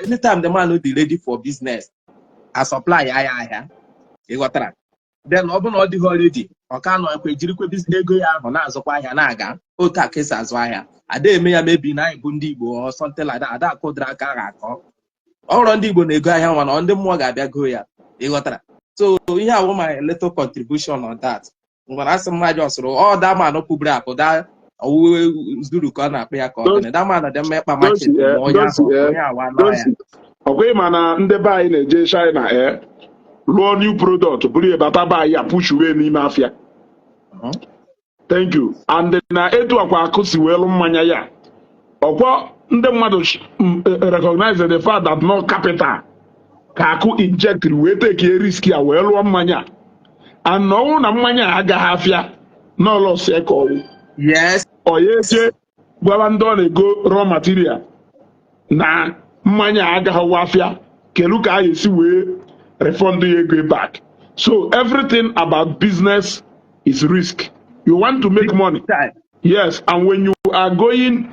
anytime the man will be ready for business, I supply ahịa. You got that? Then ọ bụ na ọ dịghị already, ọ ka nọ ekwe jirikwe business ego ya ahụ na-azụkwa ahịa na-aga. Otu a ka esi azụ ahịa. Ada eme ya mebi na anyị bụ ndị Igbo or something like that. Ada akụdara aka akọ. Ọrụ ndị Igbo na-ego ahịa nwa na ndị mmụọ ga-abịa go ya. You got that? So ihe a bụ my little contribution on that. Ngwana asị mmadụ ọsụrụ ọ da ma kwubiri akụ da owuwe zuru ka ọ na-akpụ ya ka ọ dị. Da ma na dị mma ịkpa market onye awa na ya. Ọkwa ịma na ndị be anyị na-eje China lụọ new product buru ebata be anyị apụshuwe n'ime afịa. Thank you. And na etu akwa akụ si wee lụ mmanya ya. Ọkwa ndị mmadụ recognize the fact that no capital ka akụ inject wee take a risk ya wee lụọ mmanya. And ọnwụ na mmanya agaghị afịa n'ụlọ sekọl. Yes. Onye eche gwara ndị ọ na-ego raw material na mmanya agaghị afịa kelu ka a esi wee refund ya ego back. So everything about business is risk. You want to make money. Yes, and when you are going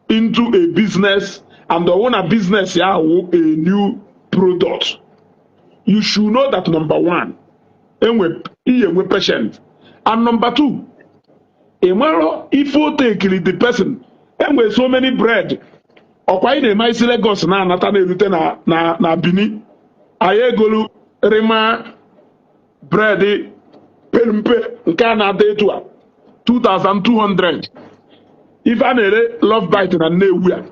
into a business and the owner business a new product, you should know that number one, enwe patient, and number two, if you take the person, enwe so many bread. Ọkwa ị na-eme isi Lagos na-anata na-erute na Bini, anyị egolu rima bread mpe nke a na-ata etu a 2,200. Ife a na-ere love bite na Nnewi a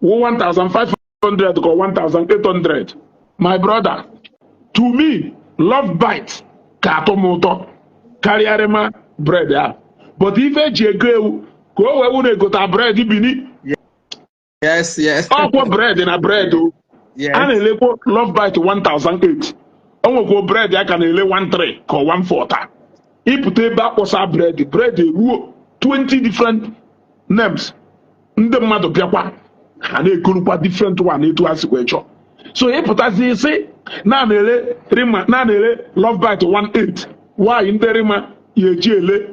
1,500 ka 1,800. My brother, to me, love bite ka atọ m ụtọ karịa rima bread a. But ife eji ego ewu ka o wee wụ egota bread Bini. Yes. Ọkwọ bread na bread o. A na-elekwa love bite 1,008. O nwekwa bread ya ka na-ele 13 ka 14. Ịpụta ebe akpọsa bread eruo 20 different names. Ndị mmadụ bịakwa ha na-ekorukwa different one etu ha si wee chọọ. So ịpụtazi isi na na-ele love bite 18. Why ndị rima ya eji ele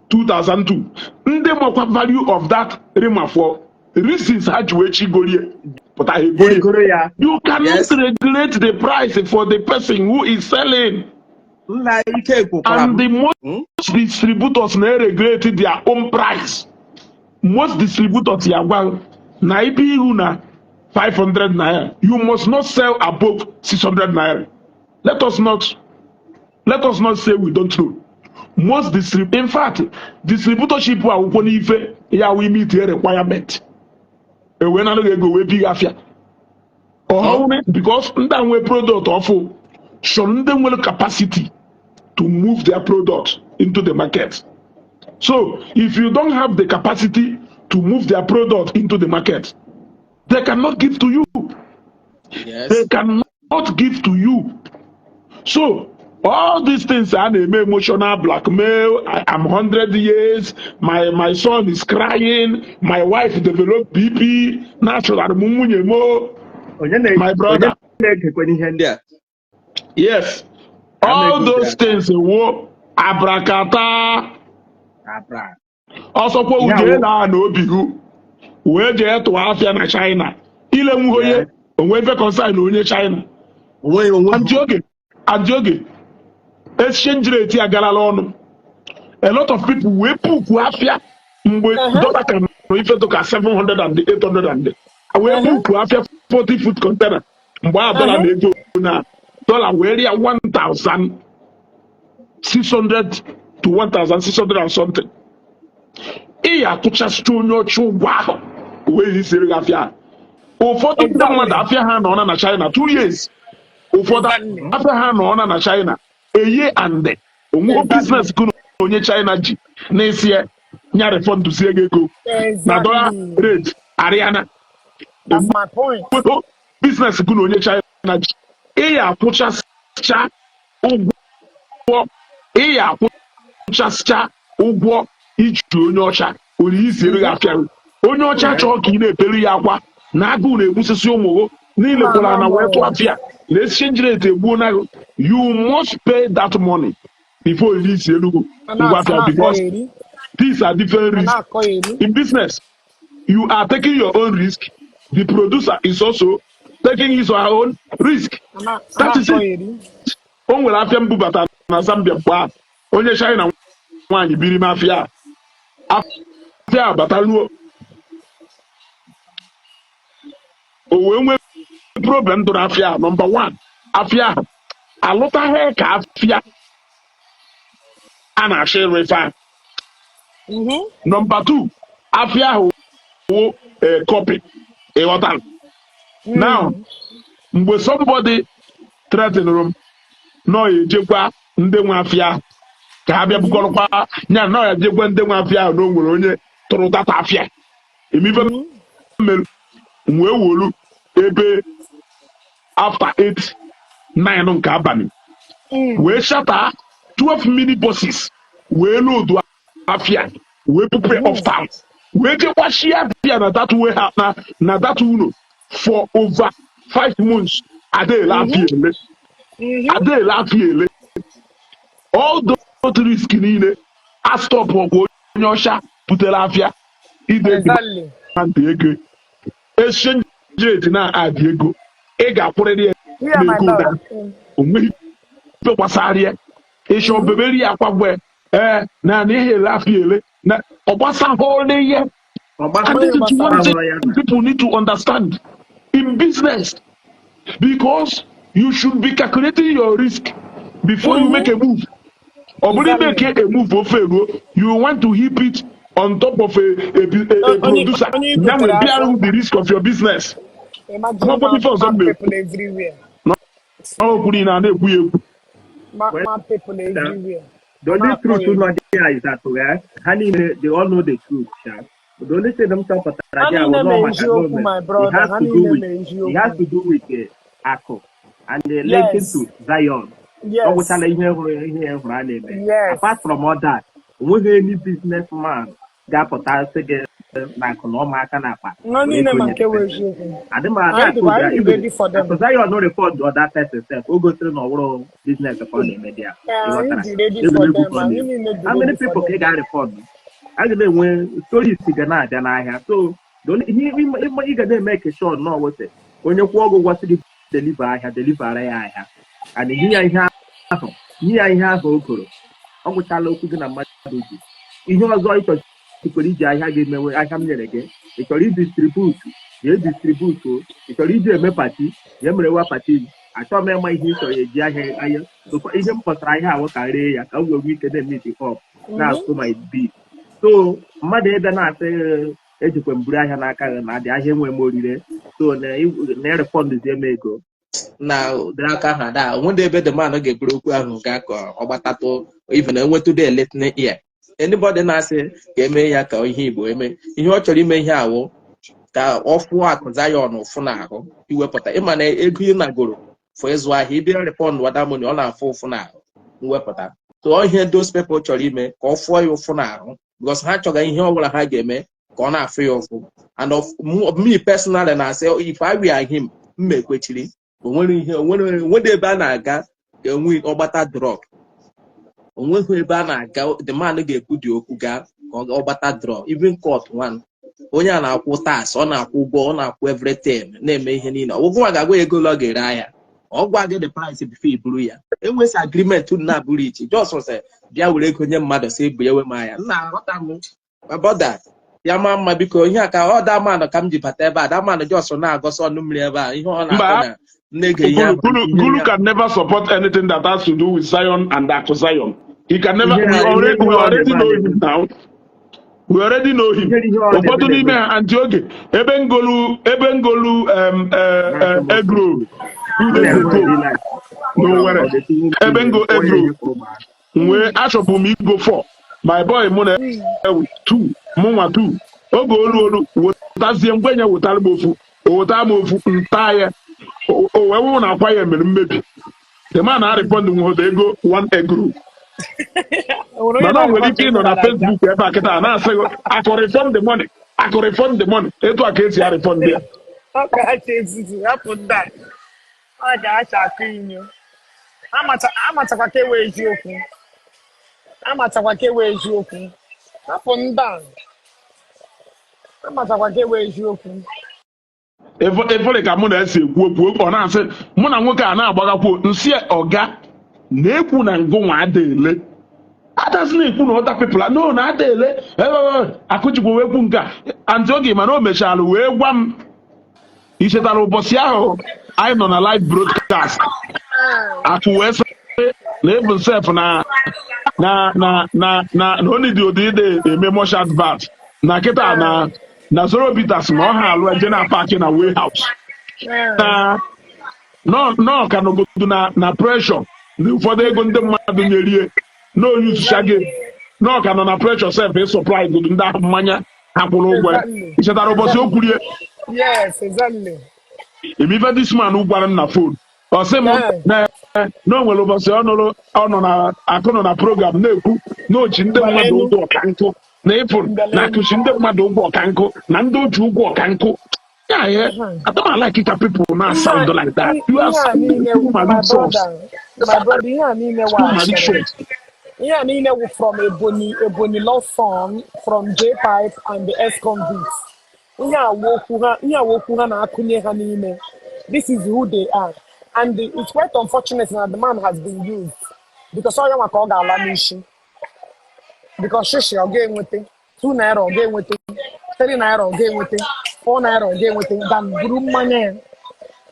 2002. Ndị makwa value of that rima for reasons ha ji wee chigorie. You cannot regulate the price for the person who is selling. And the most distributors na regulate their own price. Most distributors na ibi ihu na 500 naira. You must not sell above 600 naira. Let us not say we don't know. Most in fact, distributorship akwụkwọ n'ife ya we meet a requirement. When I go we big afia. Because that way product offer show them well capacity to move their product into the market. So if you don't have the capacity to move their product into the market, they cannot give to you. Yes. They cannot give to you. So all these things are emotional blackmail. I'm 100 years. My son is crying. My wife developed BP. Natural mumunye. My brother. Yes. All those things wo abrakata. Also po uje na obihu. We je to afia na China. Ile muhoye onwe fe concern onye China. Adioge. Exchange rate agalala ọnụ. A lot of people wey puku afia mgbe dollar can ife to ka 700 and 800 and wey puku afia 40 foot container mgbe a dollar na-ego na dollar were ya 1,600 to 1,600 and something. Ị atụchasị onye ọchụ ụgwọ ahụ wee isiri gị afia. Ụfọdụ ndị mmadụ afia ha nọ na China 2 years. Ụfọdụ afia ha nọ na China a year and then. Business gụrụ onye China ji n'isi nya refund zie ego na dollar rate Ariana. That's my point. Business gụrụ onye China ji akwụchacha ụgwọ iji onye ọcha onye isi ere afịa. Onye ọcha chọọ ka ị na-epelu ya akwa na agụụ na-egbusisi ụmụ niile kwara na wee tụọ afịa na exchange rate egbuo na you must pay that money before you leave Enugu. Because these are different risks. In business, you are taking your own risk the producer is also taking his or her own risk. That is it. O nwere afịa mbubata na Zambia mgbe a onye China nwaanyị biri mafia afịa abataluo o wee nwee problem dụrụ afịa number one afịa ahụ alụtaghị ka afịa a na-achọ ịrefa. Number two afịa ahụ wụ copy ịghọtara. Now mgbe somebody threatened m nọ ya ejekwa ndị nwe afịa ahụ ka ha bịa bukọrọkwa nya nọ ya jekwa ndị nwe afịa ahụ na o nwere onye tụrụ data afịa emife mmerụ wee wolu ebe after 8-9 nke abalị wee shata 12 mini buses wee lodu afịa wee pupe off town wee jekwa shia afịa na that way na that uno for over 5 months adele afịa ele all those risk niile a stop ọgwụ onye ọcha butere afịa ide ego exchange rate na-adị ego ị ga-akwụrịrị ya n'ego onweghị ife gbasara ya ịchọ obeberi ya kwagwe na ihe ele afịa ele na ọgbasahụrụ ihe. And this is one thing people need to understand in business, because you should be calculating your risk before you make a move. Or when you make a move of failure, you want to heap it on top of a producer. That will bear the risk of your business. Nobody for people everywhere. No, put in an people everywhere. The only truth to know is that they all know the truth. The only thing themselves for my brother, it has to do with Akwa and the linking to Zion. Yes. Apart from all that, with any businessman that potential like ready for them. Because I no report to other person self. Who go through no business upon the media. How many people can get report? I don't when stories gonna here. So don't he gonna make a sure no what it. When you go what to deliver I have and here I have okoro. Ọ gwụchala okwu gị na mmadụ ji ihe ọzọ ịchọrọ iji ahịa gị mewe ahịa m nyere gị ịchọrọ idistributu distributu ịchọrọ iji eme pati ya merewa pati achọghị m ịma ihe ịchọrọ eji ahịa ihe m kpọtara ahịa ahụ ka ree ya ka m wee ike na-emeti up na-akụ my bid. So mmadụ ebe na-asị ejikwa mburu ahịa n'aka gị na adị ahịa enwe m orire so na-erefọndụzi eme ego na aka ha da nwede ebe the man ga-eburu okwu ahụ ga ka ọ gbatatụ even enwetụ the late year anybody na-asị ka eme ya ka ihe Igbo eme ihe ọ chọrọ ime ihe awụ ka ọ fụọ akụ Zion ụfụ n'ahụ iwepụta ịma na ego ị nagoro fọ ịzụ ahịa ịbịa repọnd wadamoni ọ na-afụ ụfụ n'ahụ mwepụta so ihe those people chọrọ ime ka ọ fụọ ya ụfụ n'ahụ because ha chọga ihe ọ bụla ha ga-eme ka ọ na-afụ ya ụfụ and of me personally na-asị if I were him mmekwechiri onwere ebe a na-aga enwe ọgbata drug onweghị ebe a na-aga the man ga-ekwu dị okwu gaa ka ọgbata drug even court one onye a na-akwụ tax ọ na-akwụ ụgwọ ọ na-akwụ everything na-eme ihe niile ọgwụgwụ nwa ga-agwa ego ụlọ ga-ere ahịa ọ gwa gị the price before iburu ya enwesị agreement na-abụrụ iche just sị bịa were ego nye mmadụ si ebu ewe m ahịa nna aghọta m about that ya ma mma biko ihe a ka ọ da mmadụ ka m ji bata ebe a da mmadụ just na-agọsọ ọnụ mmiri ebe a ihe ọ na-akọ na Gulu can never support anything that has to do with Zion and Akwa Zion. He can never. We already know him now. We already know him. Obodo n'ime Antioch, Ebengolu, Egro. 2 days ago. Nowhere. Egro. Where Ashopum Igbo 4. My boy Mone with 2. Muma 2. Ogo Olu. That's the Mbenya with Albofu. Otamofu entire. Oh, I won't acquire maybe. The man I respond to they go 1 egg. But now when you on a Facebook, I can refund the money. I can refund the money. It's what case I refund there. Okay, I put that. I got you. I'm at a way joking. I'm at a way joking. Up and down. I'm at a way joking. efere ka mụ na-ese ekwu okwu ọ na-asị mụ na nwoke a na-agbagakwu nsị ọga na-ekwu na ngụ nwa ada ele adazi na-ekwu na ọta pepụla no na ada ele akụjikwa wee kwu nke a antị oge mana o mechara wee gwa m ichetara ụbọchị ahụ anyị nọ na live broadcast akụ wee sị na ebu sef na only dị ụdị ide eme mosh advert na kịta na Zollo Bitters na ọha alụ eje na paaki na warehouse nọ ka nọgodu na pressure na ụfọdụ ego ndị mmadụ nyerie n'oyuzucha gị nọ ka nọ na pressure sef ịsọprai godu ndị ahụ mmanya ha kwụrụ ụgwọ ichetara ụbọchị o kwurie emife this man gwara m na fon ọ sị m na o nwere ụbọchị akụ nọ na program na-ekwu na ochi ndị mmadụ ụgwọ ọka nkụ na ịpụrụ na akụchi ndị mmadụ ụgwọ ọka nkụ na ndị oji ụgwọ ọka nkụ I don't like it that people now sound like that. You are from Ebony law firm, from J Pipe and the ex-convicts. This is who they are. And it's quite unfortunate that the man has been used. Because all you call Galamishi. Because Shishi are getting with it, 2 naira again with it, 3 naira again with it, 4 naira again with it, than groom money.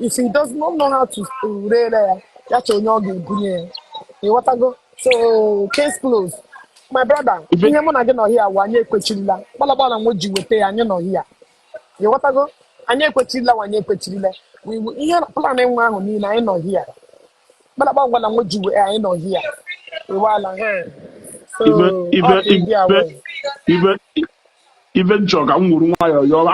If he does not know how to really, that's your young good. You want to go? So, case closed. My brother, you are not here. One year, Quechilla. Balabala, what you would pay, and you're not here. You want to go? And you're Quechilla, 1 year, Quechilla. We will hear planning one who mean I know here. Balabala, what you were, I know here. While I heard. Even Chok, I'm going to your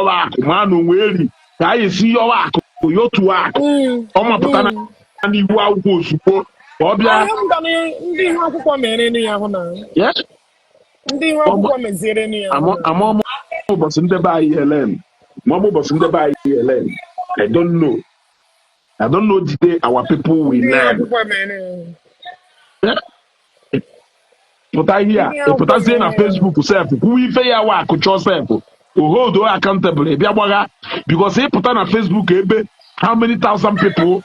lack, man, weary. I see your lack, your two act. Oh, my putana, and you are good support. I haven't done anything how to come in any other. Yes, indeed, I'm almost in the by Helen. Mama was in the by Helen. I don't know the day our people will learn. But I hear, but I say on Facebook, self, who we pay our work, could yourself, who hold you accountable, because they put on Facebook, how many thousand people?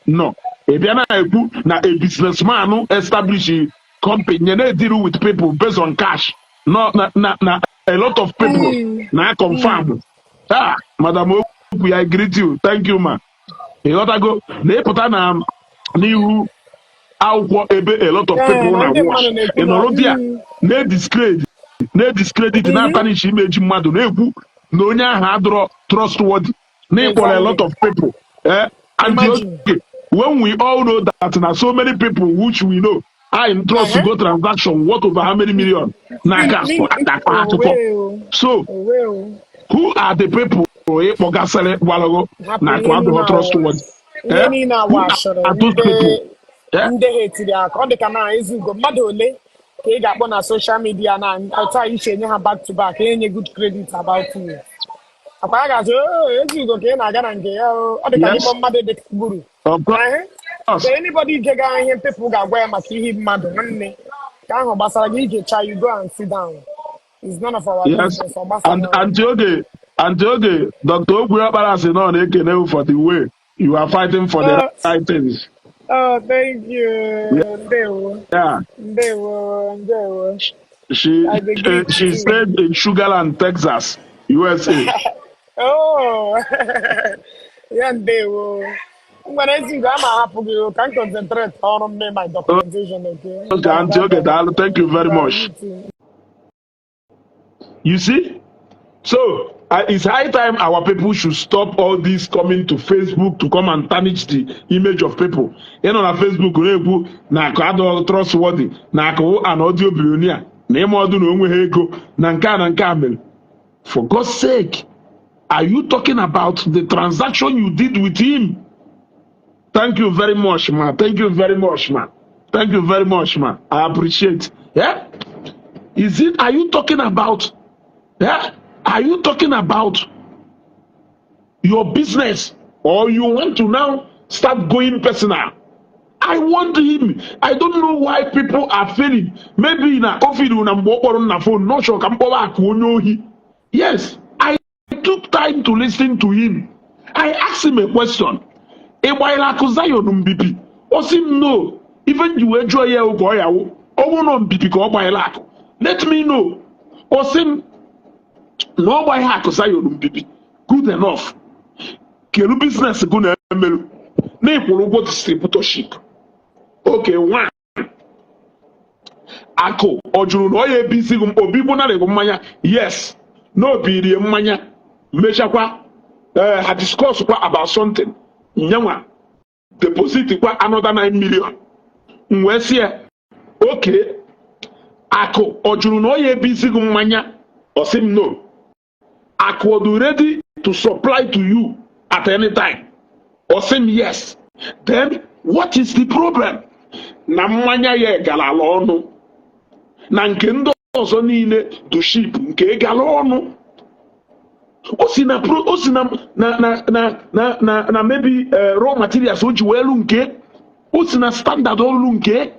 No. If you're not a businessman who establish a company, you deal with people based on cash. No, a lot of people. Now confirm. Madam, I greet you. Thank you, ma. You got to go. They put on new. Akwa ebe a lot of people na wash in Orodia na discredit na tarnish image mmadụ na-ekwu na onye ahụ adọrọ trustworthy na ịkpọrọ a lot of people and okay, when we all know that na so many people which we know are in trust to go transaction worth over how many million na gas for that part so who are the people ịkpọgasịrị gbalago na adọrọ trustworthy who are those people? Ndị hetiri aka ọ dị ka na ezugo mmadụ ole ka ị ga-akpọ na social media na ọta iche enye ha back to back enye good credit about you akwa ya ga-asị ezugo ka ị na-aga na nke ya ọ dị ka ịkpọ mmadụ dị gburu so anybody jega ihe people ga-agwa ya maka ihe mmadụ nwanne ka ahụ gbasara gị ijecha you go and sit down it's none of our business ọ gbasara and oge Dr. Ogwuekpara sị na ọ na-ekene for the way you are fighting for the right things. Oh, thank you. Yeah. She stayed in Sugarland, Texas, USA. Oh, yeah, when I think I'm happy, you can concentrate on my documentation. Okay, thank you very much. You see? So, it's high time our people should stop all this coming to Facebook to come and tarnish the image of people. You know, on Facebook, na akado trustworthy, na akado an audio billionaire, na emodu no onwe ego, na nka amel. For God's sake, are you talking about the transaction you did with him? Thank you very much, man. Thank you very much, man. Thank you very much, man. I appreciate. Yeah? Are you talking about? Yeah? Are you talking about your business or you want to now start going personal? I want him. I don't know why people are failing. Maybe na coffee na phone, not sure can back. Yes, I took time to listen to him. I asked him a question. No. Even you enjoy your boy, let me know. Osim no boy good enough. Kelu business gonna emelu. Na ikwuru distributorship. Okay, one. Ako ojuru no ye busy obi bona le mmanya. Yes. No be the mmanya. Mechakwa ha discuss about something. Nyanwa deposit another 9 million. Mwesie okay. Ako ojuru no ye busy mmanya. Osim no. Akwa do ready to supply to you at any time. Osim yes. Then what is the problem? Na mmanya ye galala ọnụ. Na nke ndị ọzọ niile do ship nke gala ọnụ. Osina na maybe raw materials o ji welu nke. Osina standard olu nke.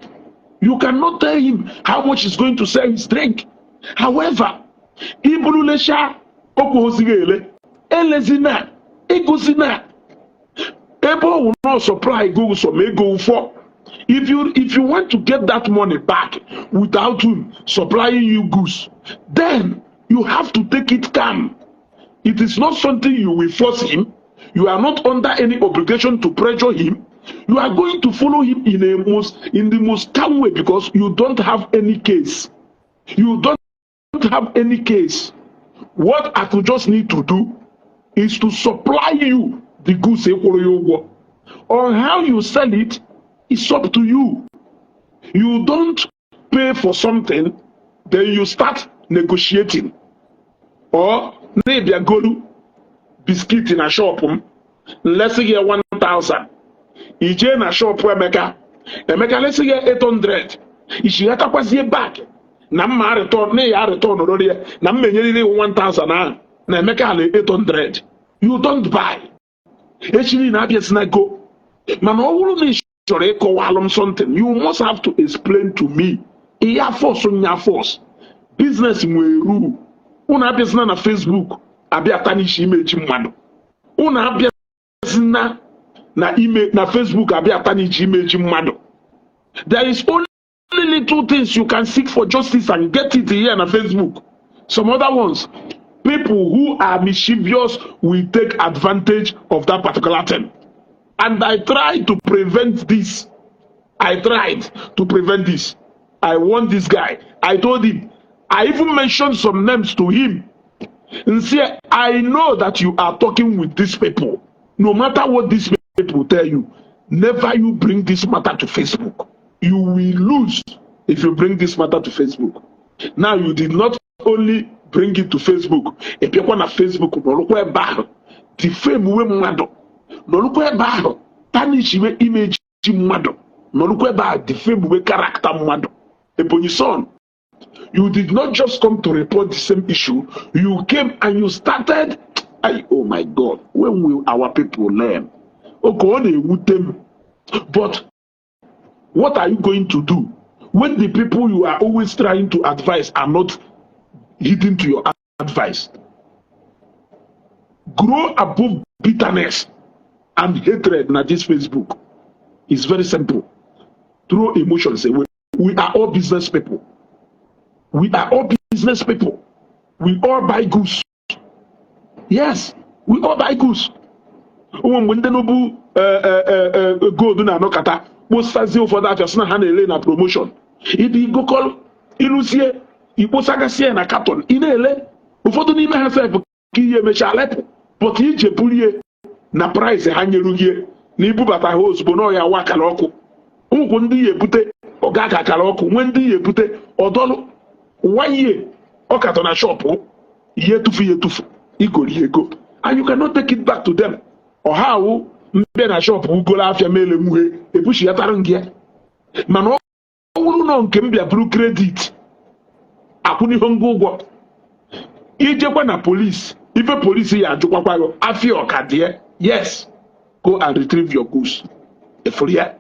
You cannot tell him how much he's going to sell his drink. However, ibululesha okwu osigele elezina egozina able will not supply go so may go for. If you want to get that money back without him supplying you goods, then you have to take it calm. It is not something you will force him. You are not under any obligation to pressure him. You are going to follow him in the most calm way because you don't have any case. You don't have any case. What I could just need to do is to supply you the goods on how you sell it. It's up to you. You don't pay for something, then you start negotiating. Or maybe a good biscuit in a shop. Let's say 1,000. Ije in a shop where Emeka let's say 800. Ishi hata kwa zie back. Na mma return na ya return already. Na mma nyeri 1,000 na Emeka ale 800. You don't buy. Actually na abia sina go. Man all na something. You must have to explain to me. Iya force on your force. Business mwe rule. Una abia sina na Facebook abia tanishi image mmadu. Una abia sina na email na Facebook abia tanishi image mmadu. There is only little things you can seek for justice and get it here on Facebook. Some other ones, people who are mischievous will take advantage of that particular thing. And I tried to prevent this. I warned this guy. I told him. I even mentioned some names to him. And say, I know that you are talking with these people. No matter what these people tell you, never you bring this matter to Facebook. You will lose if you bring this matter to Facebook. Now you did not only bring it to Facebook. If you want to Facebook, the fame we mado. No look where bad. Tarnish we image mado. No look where bad. The fame we character mado. Upon your son, you did not just come to report the same issue. You came and you started. Oh my God, when will our people learn? Okay, with them. But what are you going to do when the people you are always trying to advise are not heeding to your advice? Grow above bitterness and hatred na this Facebook. It's very simple. Throw emotions away. We are all business people. We are all business people. We all buy goods. Yes, we all buy goods. When the noble go do na no kata, most for that just na hand na promotion. If you go call ilusie, iposagasie na carton, inele. Ufodo ni me herself ki ye me chalepo. But ije pulie na price ha nyerugie na ibubata hose bo no ya wakala oku. Unko ndi ye bute oga kakala oku, when ndi ye bute odolo 1 year okato na shop ye tufu igori ego. And you cannot take it back to them. Or how mbe na shop ugola afia mele muhe ebushi yatara ngia. Man owuru no nke mbia bru credit. Akuni hongo ugwo. Ijekwa na police. If a police ya ajukwa kwa yo afia okadie. Yes. Go and retrieve your goods. Eforia.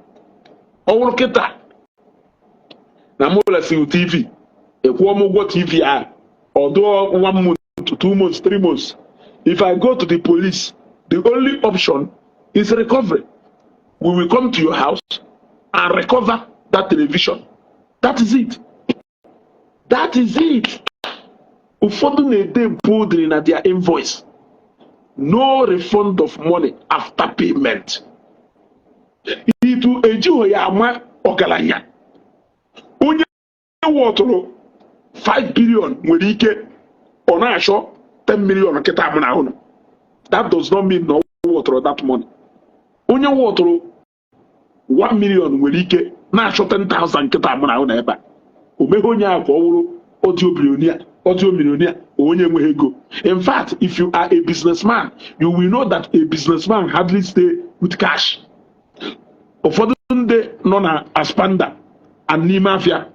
Owuru kita. Na mola si TV. Ekwo mo go TV a. Odo 1 month, 2 months, 3 months. If I go to the police, the only option is recovery. We will come to your house and recover that television. That is it. That is it. Ụfọdụ na-ede boldly na their invoice. No refund of money after payment. Itu ejighọ ya ama ọgaranya. Onye wọtụrụ 5 billion nwere ike ọ na-achọ 10 million kịta amụ na ahụ. That does not mean na ọ wọtụrụ that money. Onye wọtụrụ 1 million nwere ike na-achọ 10,000 kịta amụ na ahụ na ebe a. O meghị onye ahụ ka ọ wụrụ audio millionaire onye enweghị ego. In fact, if you are a businessman, you will know that a businessman hardly stay with cash. Ụfọdụ ndị nọ na Aspanda and n'ime afịa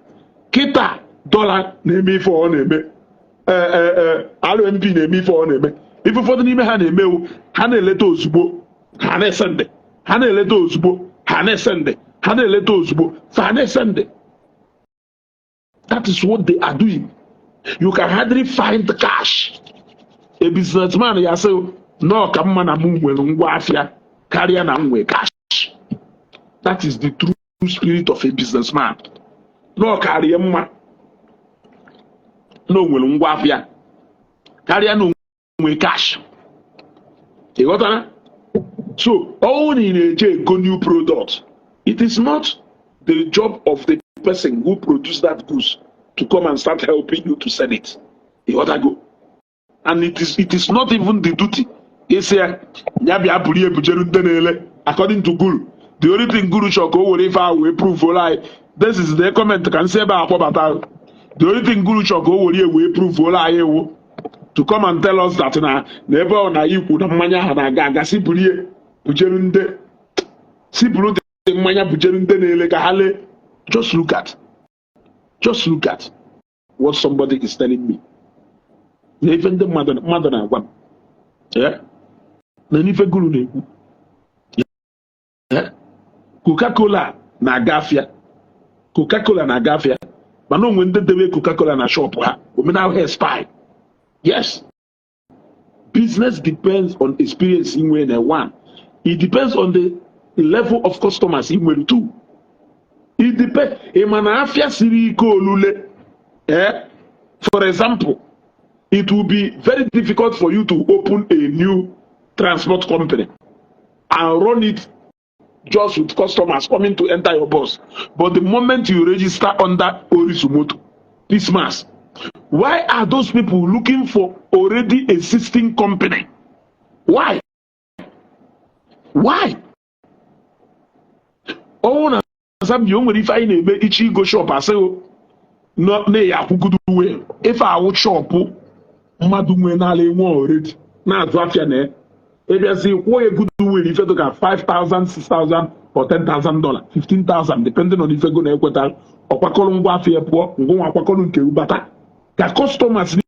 kịta dollar na-eme ife ọ na-eme, RMB na-eme ife ọ na-eme. Ife ụfọdụ n'ime ha na-emewu, ha na-eleta ozugbo ha na-esende, ha na-eleta ozugbo ha na-esende, ha na-eleta ozugbo ha na-esende. That is what they are doing. You can hardly find the cash. A businessman ya say no ka mma na m nwere ngwa afịa karịa na m nwere cash. That is the true spirit of a businessman. No karịa mma no nwere ngwa afịa karịa na nwere cash. You got that? So all in a go new product. It is not the job of the person who produced that goods to come and start helping you to sell it. You ought to go. And it is not even the duty. According to Guru, the only thing Guru shall go if I will prove for lie. This is the comment can say about Akwa. The only thing Guru shall go will prove for lie to come and tell us that never on a you put a mania and a gaga sipulie Bujerunde Sipuru the mania Bujerunde. Just look at what somebody is telling me. Even the mother and one. Yeah? Nanife Guru ne. Yeah? Coca-Cola na gafia. Coca-Cola na gafia. But no when they way Coca-Cola na shop ha. We now hair spy. Yes. Business depends on experience in when one. It depends on the level of customers in when two. It depends. For example, it will be very difficult for you to open a new transport company and run it just with customers coming to enter your bus. But the moment you register under Orisumoto, this mass, why are those people looking for already existing company? Why? Why? Oh, some young if I name each go shop I say not nay good way. If I would shop Madumwe Nale already. Now Zwafiane. If you see what a good way if you got $5,000, $6,000 or $10,000, $15,000, depending on if you're going to Equatal or Pacolum Wafia poor, go on Pacolum Kerubata. The customers need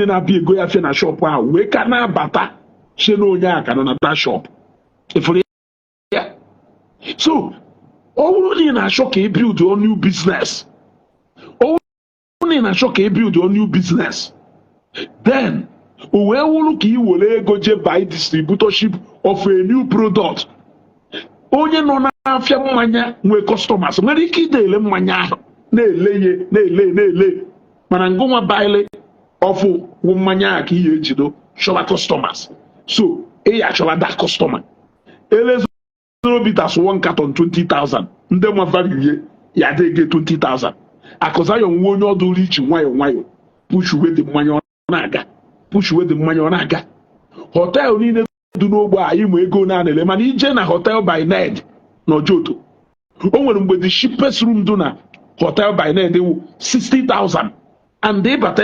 to be go after a shop. We cannot bata. She no yak and on that shop. If yeah. So only in a shock build your new business. Only in a shock build your new business. Then where will you go buy distributorship of a new product? Only no afia manya we customers. Many kid they manya ne manangoma baile of manya ki show customers. So actually that customer. Bit as one cat on 20,000. Ndema value ya they get 20,000. Akosa yon wonyo do reach why push away the money on aga. Push away the money on aga. Hotel ni do no buy you go na ele man ije na hotel by night no joto. O nwere mgbe the cheapest room do na hotel by night they 60,000 and they but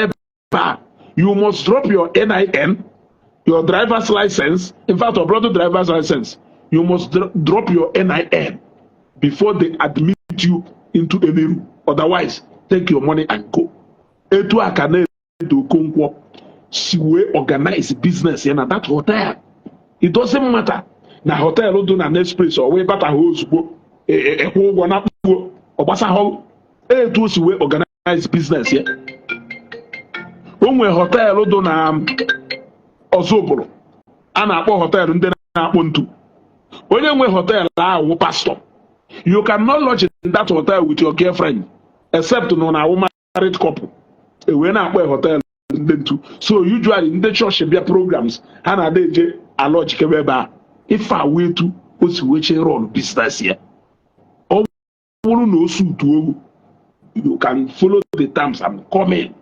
you must drop your NIN, your driver's license, in fact your brother driver's license. You must drop your NIN before they admit you into any room. Otherwise, take your money and go. Etu akane do konkwo. Si we organize business in that hotel. It doesn't matter. Na hotel do na next place or we bata hose go. Go na go. Obasa ho. Etu si we organize business here. Onwe hotel do na Ozoboro. a na-akpọ họteelụ ndị na-akpọ ntu. Onye nwe họteelụ ahụ pastor. You cannot lodge in that hotel with your girlfriend except na na married couple. Ewe na-akpọ họteelụ ndị ntu. So usually ndị chọọchị bịa programs ha na-ada eje alọji kebe ebe a. Ife a wee tu o si weche run business ya. Ọ bụrụ na o suit owu, you can follow the terms and come in.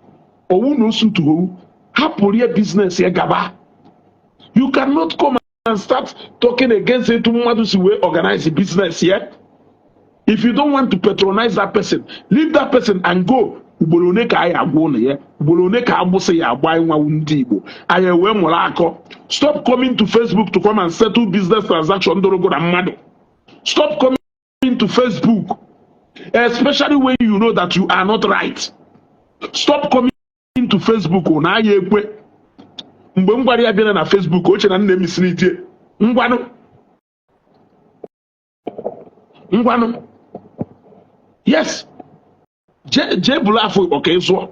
Owu na o suit owu, hapụrụ ya business ya gaba. You cannot come and start talking against it to mmadụ si wee organize the business ya. If you don't want to patronize that person, leave that person and go. Ugboro one ka anyị agwa ụnụ ya, ugboro one ka agbụsị ya agba nwa ndị Igbo. Anyị wee mụrụ akọ. Stop coming to Facebook to come and settle business transaction dorogo na mmadụ. Stop coming to Facebook, especially when you know that you are not right. Stop coming to Facebook na anyị ekwe. Mgbe m gwara ya bịa na Facebook, oche na nne m isi n'itie. Ngwanụ. Yes. Je bụrụ afọ ọka ịzụọ.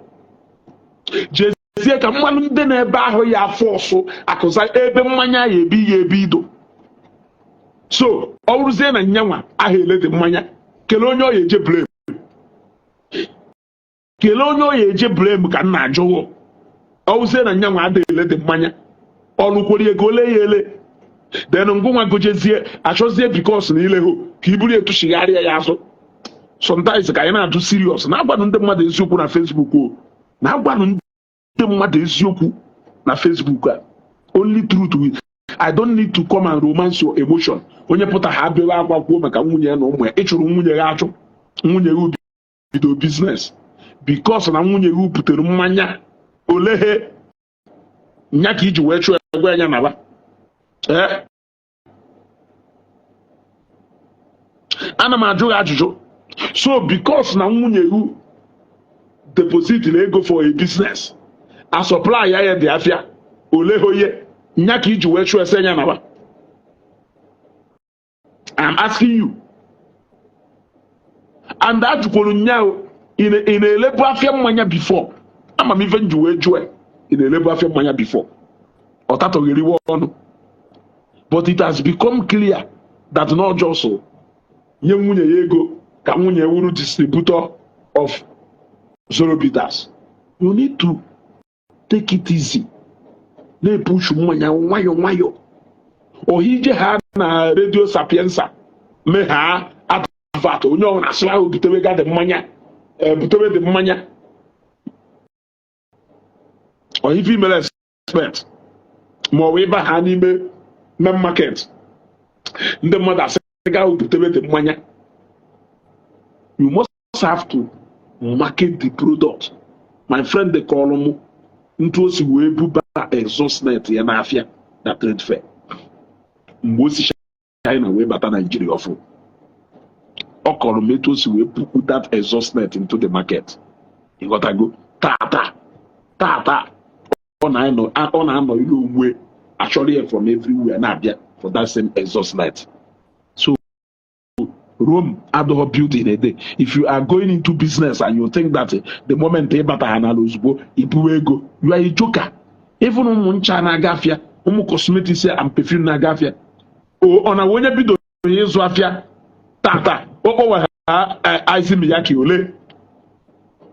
Jezie ka mmanụ ndị na-ebe ahụ ya afọ ọsụ akụza ebe mmanya ya ebi ido. So ọ bụrụzie na nyanwa ahụ elede mmanya, kelee onye ọ ya eje blame. Kelee onye ọ ya eje blame ka nna ajụghọ. Ọ bụrụzie na nyanwa adịghị elede mmanya, ọlụkwere ego ole ya ele. Then ngwa gojezie achọzie because na ile ho ka iburu etuchigharịa ya azụ. Sometimes ka anyị na-adụ serious na-agwanụ ndị mmadụ eziokwu na Facebook o. Na-agwanụ ndị mmadụ eziokwu na Facebook a. Only truth will. I don't need to come and romance your emotion. Onye pụta ha abịawa akwa kwuo maka nwunye ya na ụmụ ya. Ịchụrụ nwunye ya achụ. Nwunye ya bido business. Because na nwunye ya butere mmanya olehe nya ka iji wee chụọ ego ya naba. Ana m ajụ ajụjụ. So because na nwunye you deposit na ego for a business, a supply ya dị afịa olehoye nya ka iji wee chụọ ese nya naba. I'm asking you. And ajụkwuru nya ị na-elebu afịa mmanya before. Ama m ife nji wee jụọ ị na-elebu afịa mmanya before. Ọ tatọgheriwe ọnụ. But it has become clear that not just so nye nwunye ya ego ka nwunye wuru distributor of Zollo bitters. You need to take it easy. Na-epush mmanya nwayọ nwayọ. Ohije ha na Radio Sapienza mee ha advert onye ọ na-asị ahụ butewe ga dị mmanya butewe dị mmanya. Ohive email expert ma ọ wee ba ha n'ime main market. Ndị mmadụ asị ga butewe dị mmanya. You must have to market the product. My friend, they call them into a way buba exhaust net ya na afia na trade fair. Most China way better Nigeria offer. Or call me to see we put that exhaust net into the market. You gotta go ta. On I know you way actually from everywhere na for that same exhaust net. Rome adult building a day. If you are going into business and you think that the moment you are a joker. Even on China gafia, cosmetics and perfume na gafia. Oh, on a way bido afia tata. Opo ice miyaki ole.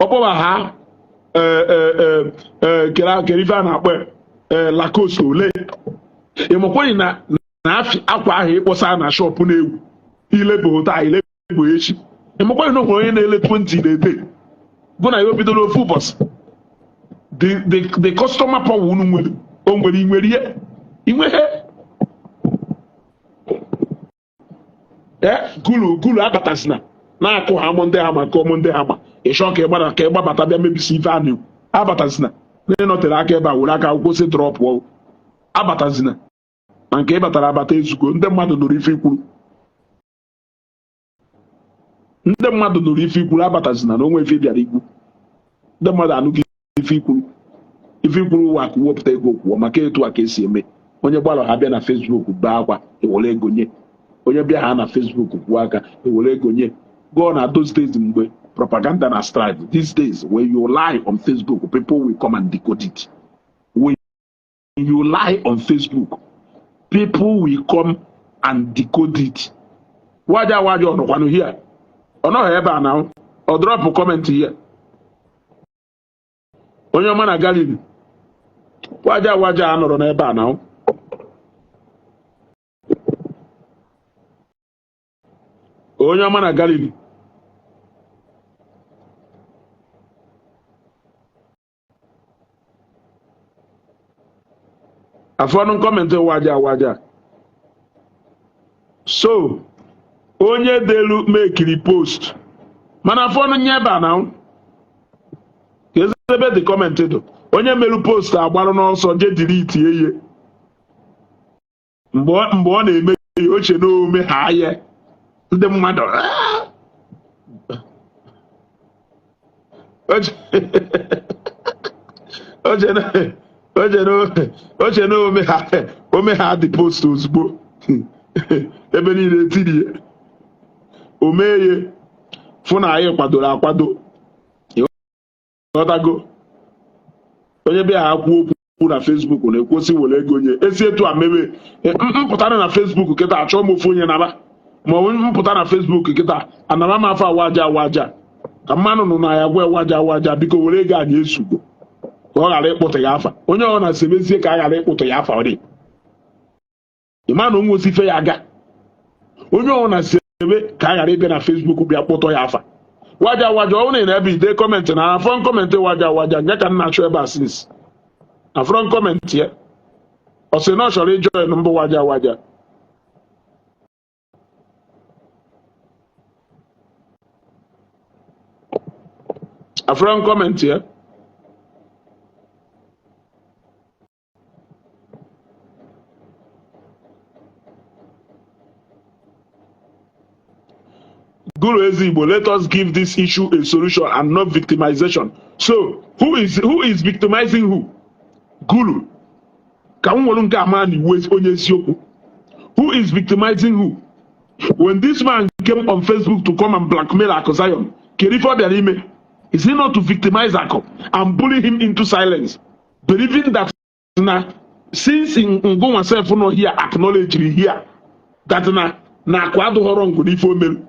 Opo ha keriva na akwe Lacoste ole. Emokwe na akwa ahụ ịkpọsa na shop na-ewu. Ilebo ta ilebo echi. Emokwa no onye na-ele 20 a day. Go na yo bidoro ofu boss. The customer power unu nwere. O nwere inwere ihe. Inwehe. Gulu abatasina. Na akụ ha monde hama ka monde hama. Isho ka ịgbara ka ịgbabata bịa mebisi ife anụ. Abatasina. Na notere aka ebe a were aka akwụkwọ si drop wo. Abatasina. Ma nke ịbatara abata ezugo ndị mmadụ nụrụ ife ikwuru. Ndị mmadụ nụrụ ife ikwuru abatazina na onwe ife bịara igwu. Ndị mmadụ anụghị ife ikwuru. Ife ikwuru wa ka wepụta ego kwuo maka etu a ka esi eme. Onye gbara ha bịa na Facebook baa akwa ewere ego nye. Onye bịa ha na Facebook kwuo aka ewere ego nye. Go na those days mgbe propaganda na strive. These days when you lie on Facebook, people will come and decode it. When you lie on Facebook, people will come and decode it. Waja on one here. Or no ever now. Or drop a comment here. On your man a Galilee. Waja on ever now. On your man a Galilee. Afọnụ kọmentị waja. So, onye delu mekiri post. Mana afọnụ nyeba na ebe the kọmentị do. Onye melu post agbarụ n'ọsọ je delete ihe. Mgbe ọ na-eme oche n'ome ha ye. Ndị mmadụ. Oche na ome ha dị post ozugbo ebe niile tiri ya omeye fụ na anyị kwadoro akwado ịghọtago onye bịa ha kwuo okwu na Facebook na-ekwosi were ego nye esi etu a mebe mpụtara na Facebook kịta achọ m ofu onye naba ma ọ mpụta na Facebook kịta anara m afọ awaja ka mmanụ nụ na ya gwa waja biko were ego anyị esugo ka ọ ghara ịkpụta ya afa onye ọ na-asebezie ka a ghara ịkpụta ya afa ọ dị ịma na onwe osife ya aga onye ọ na-asebe ka a ghara ịbịa na Facebook bịa kpụtọ ya afa waja ọ na-ebe ide kọmentị na afọ kọmentị waja nye ka m na-achọ ebe a since na front kọmentị ya ọ sị na ọ chọrọ ịjọ mbụ waja front kọmentị ya Guru Ezigbo, let us give this issue a solution and not victimization. So, who is victimizing who? Guru. Who is victimizing who? When this man came on Facebook to come and blackmail Akosayon, is he not to victimize Ako and bully him into silence, believing that since in Ngo myself no here acknowledge here that na kwado horong good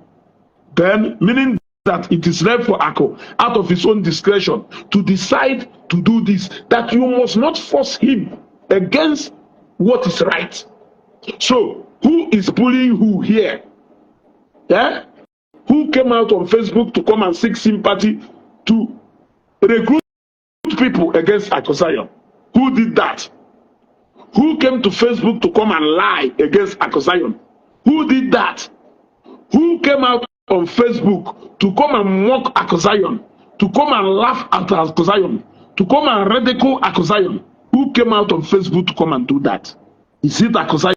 then meaning that it is left for Ako out of his own discretion to decide to do this, that you must not force him against what is right. So who is bullying who here? Yeah? Who came out on Facebook to come and seek sympathy to recruit people against Akosayon? Who did that? Who came to Facebook to come and lie against Akosayon? Who did that? Who came out on Facebook to come and mock Akosayon, to come and laugh at Akosayon, to come and ridicule Akosayon? Who came out on Facebook to come and do that? Is it Akosayon?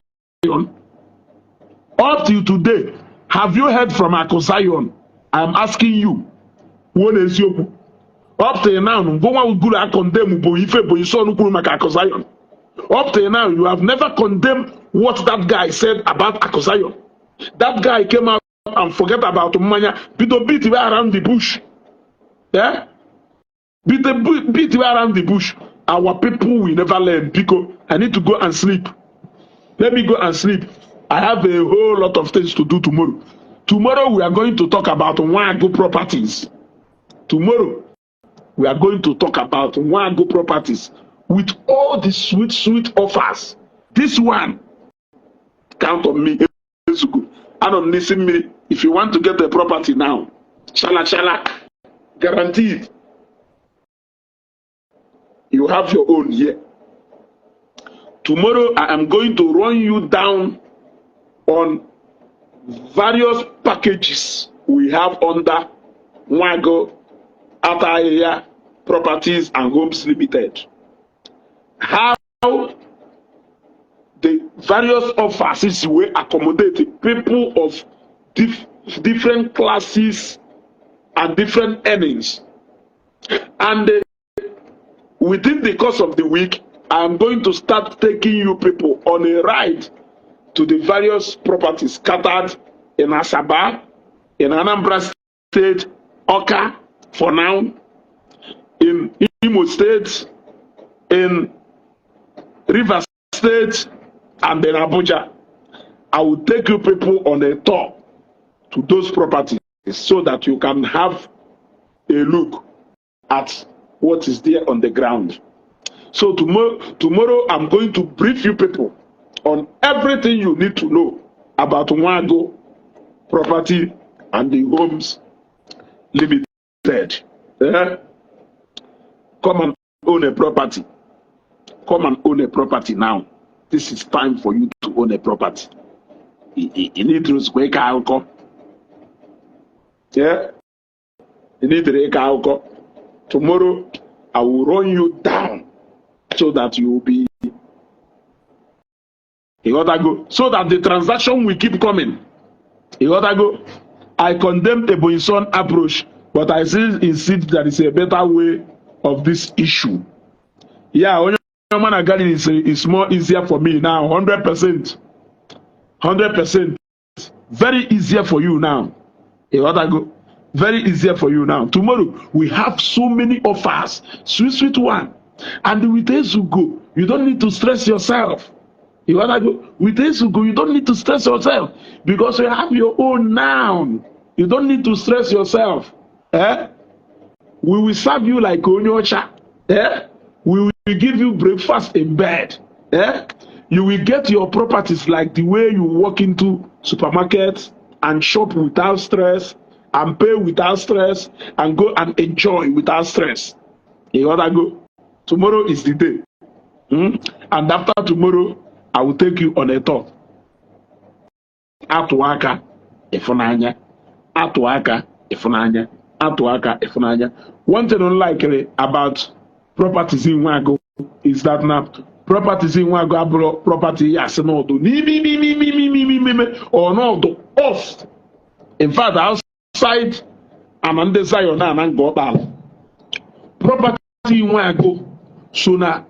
Up till today, have you heard from Akosayon? I'm asking you. What is your up till now? Up till now, you have never condemned what that guy said about Akosayon. That guy came out and forget about Umanya. Beat around the bush. Yeah? Beat around the bush. Our people will never learn because I need to go and sleep. Let me go and sleep. I have a whole lot of things to do tomorrow. Tomorrow we are going to talk about Nwago properties. Tomorrow we are going to talk about Nwago properties with all the sweet offers. This one, count on me. I don't listen me. If you want to get the property now, shala, guaranteed. You have your own here. Tomorrow I am going to run you down on various packages we have under Nwago Area Properties and Homes Limited. How the various offers will accommodate people of different classes and different earnings. And within the course of the week, I am going to start taking you people on a ride to the various properties scattered in Asaba, in Anambra State, Oka, for now, in Imo State, in Rivers State, and in Abuja, I will take you people on a tour to those properties so that you can have a look at what is there on the ground. So tomorrow I'm going to brief you people on everything you need to know about Nwago Property and the Homes Limited. Come and own a property. Come and own a property now. This is time for you to own a property. You need to square alcohol. Yeah? You need to make alcohol. Tomorrow I will run you down so that you will be. You gotta go. So that the transaction will keep coming. You gotta go. I condemn the Boyson approach, but I still insist there is a better way of this issue. Yeah, when man again is more easier for me now. 100%. 100%. Very easier for you now. You gotta go. Very easier for you now. Tomorrow we have so many offers. Sweet one. And with this you go. You don't need to stress yourself. You wanna go with this you go. You don't need to stress yourself because you have your own now. You don't need to stress yourself. We will serve you like onyocha. We will give you breakfast in bed. You will get your properties like the way you walk into supermarkets and shop without stress and pay without stress and go and enjoy without stress. You wanna go? Tomorrow is the day. And after tomorrow, I will take you on a tour. Atuaka Ifunanya. Atuaka Ifunanya. Atuaka Ifunanya. One thing unlikely about properties in Wago is that now properties in Wago property yes no do or no do off. In fact, outside I'm under Zion and go down. Property in Wago so now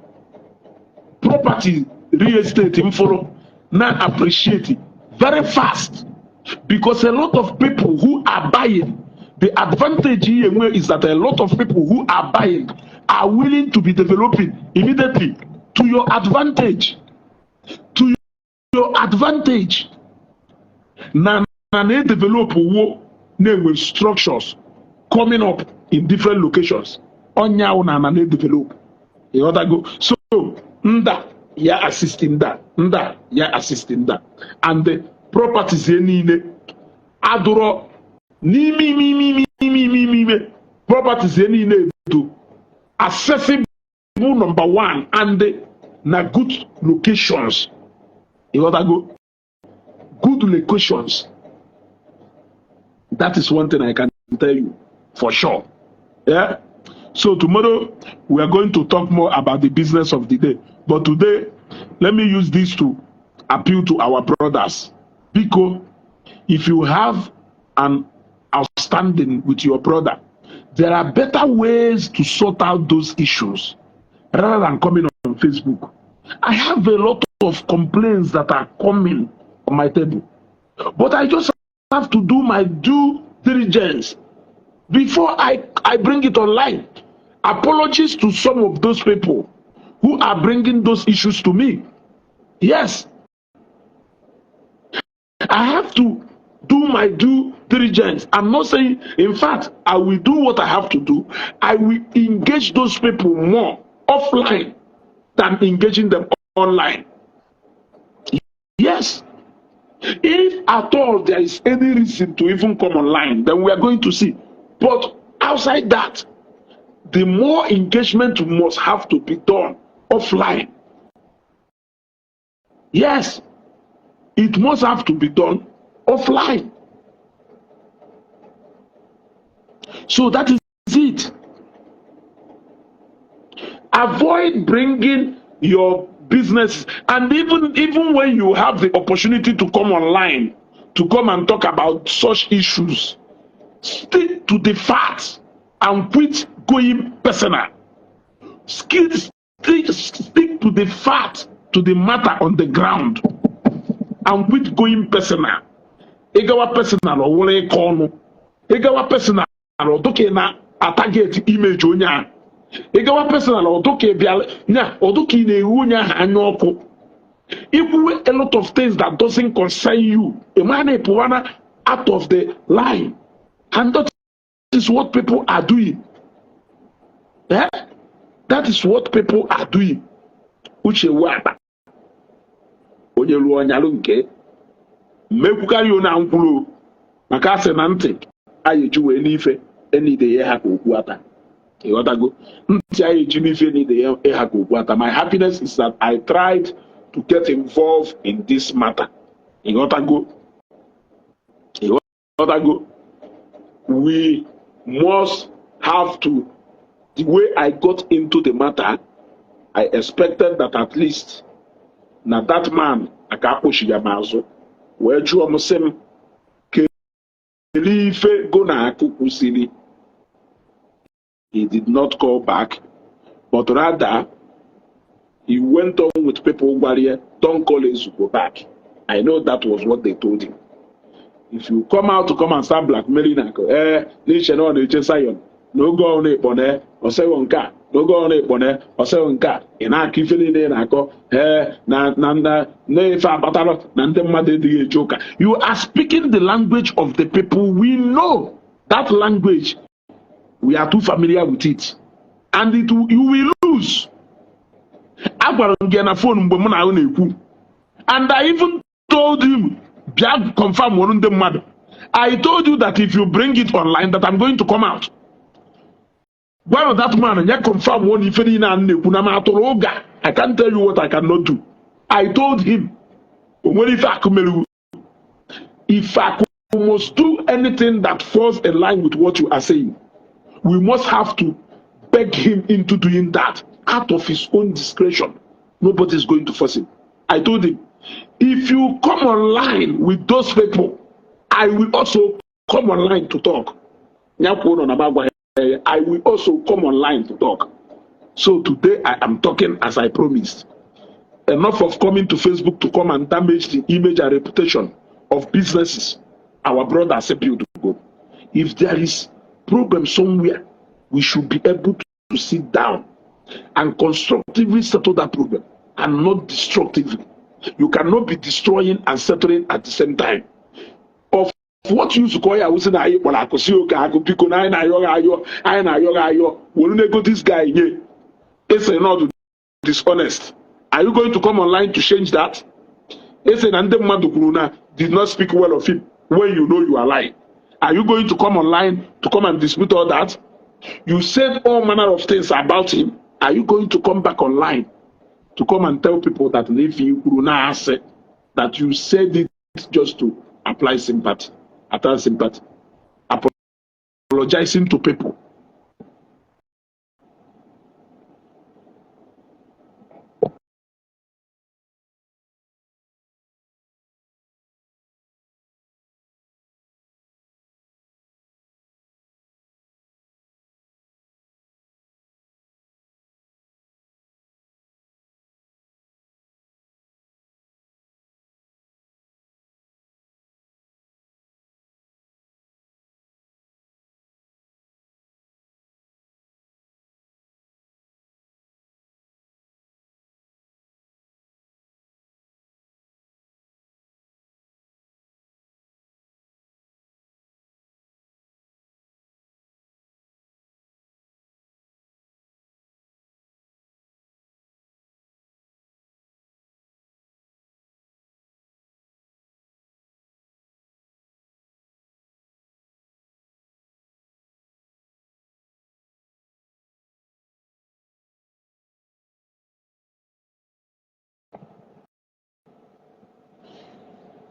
property real estate in follow now appreciate it very fast because a lot of people who are buying, the advantage here is that a lot of people who are buying are willing to be developing immediately to your advantage. To your advantage. Now they develop with structures coming up in different locations. On now they develop. You gotta go. So you're assisting that. You're assisting that. And the properties in Adoro properties in do accessible number one and na good locations. You gotta go. Good locations. That is one thing I can tell you for sure. Yeah. So tomorrow we are going to talk more about the business of the day. But today, let me use this to appeal to our brothers. Because if you have an outstanding with your brother, there are better ways to sort out those issues rather than coming on Facebook. I have a lot of complaints that are coming on my table. But I just have to do my due diligence before I bring it online. Apologies to some of those people who are bringing those issues to me. Yes. I have to do my due diligence. I'm not saying, in fact, I will do what I have to do. I will engage those people more offline than engaging them online. Yes. If at all there is any reason to even come online, then we are going to see. But outside that, the more engagement must have to be done offline. Yes, it must have to be done offline. So that is it. Avoid bringing your business, and even when you have the opportunity to come online to come and talk about such issues, stick to the facts and quit going personal. Stick to the fact, to the matter on the ground, and quit going personal. Egawa personal or wole kono. Egawa personal or doke na target image onya. Egawa personal or doke bial nya or doke na ewu nya anyoko. Even a lot of things that doesn't concern you, a man out of the line. And that is what people are doing. Yeah? That is what people are doing. Uche wapa. Onye luo nyalu nke. Mekuka yo na nkwulu. Maka ase na ntị. Aye juwe n'ife. Eni de ye ha ka okwu ata. Ịghọtago? Ntị aye ju n'ife eni de ye ha ka okwu ata. My happiness is that I tried to get involved in this matter. Ịghọtago? Ịghọtago? We must have to. The way I got into the matter, I expected that at least na that man akapushi yamazo where you amusem kelife go na akukusili. He did not call back, but rather he went on with people who don't call us to go back. I know that was what they told him. If you come out to come and start blackmailing, no go on it, bone, or say one car, no go on it, bone, or say one car. In our kifini, you are speaking the language of the people. We know that language. We are too familiar with it, and you will lose. And I even told him, confirm one the mother. I told you that if you bring it online, that I'm going to come out. Why was that man? You confirm one if I can't tell you what I cannot do. I told him, if I must do anything that falls in line with what you are saying, we must have to beg him into doing that out of his own discretion. Nobody is going to force him. I told him, if you come online with those people, I will also come online to talk. I will also come online to talk. So today I am talking as I promised. Enough of coming to Facebook to come and damage the image and reputation of businesses. Our brothers say to go. If there is problem somewhere, we should be able to sit down and constructively settle that problem and not destructively. You cannot be destroying and settling at the same time. Of what you call I was in a will I could pick on go this guy here. It's not dishonest. Are you going to come online to change that? It's an Andem did not speak well of him when you know you are lying. Are you going to come online to come and dispute all that? You said all manner of things about him. Are you going to come back online to come and tell people that that you said it just to apply sympathy, attach sympathy, apologizing to people?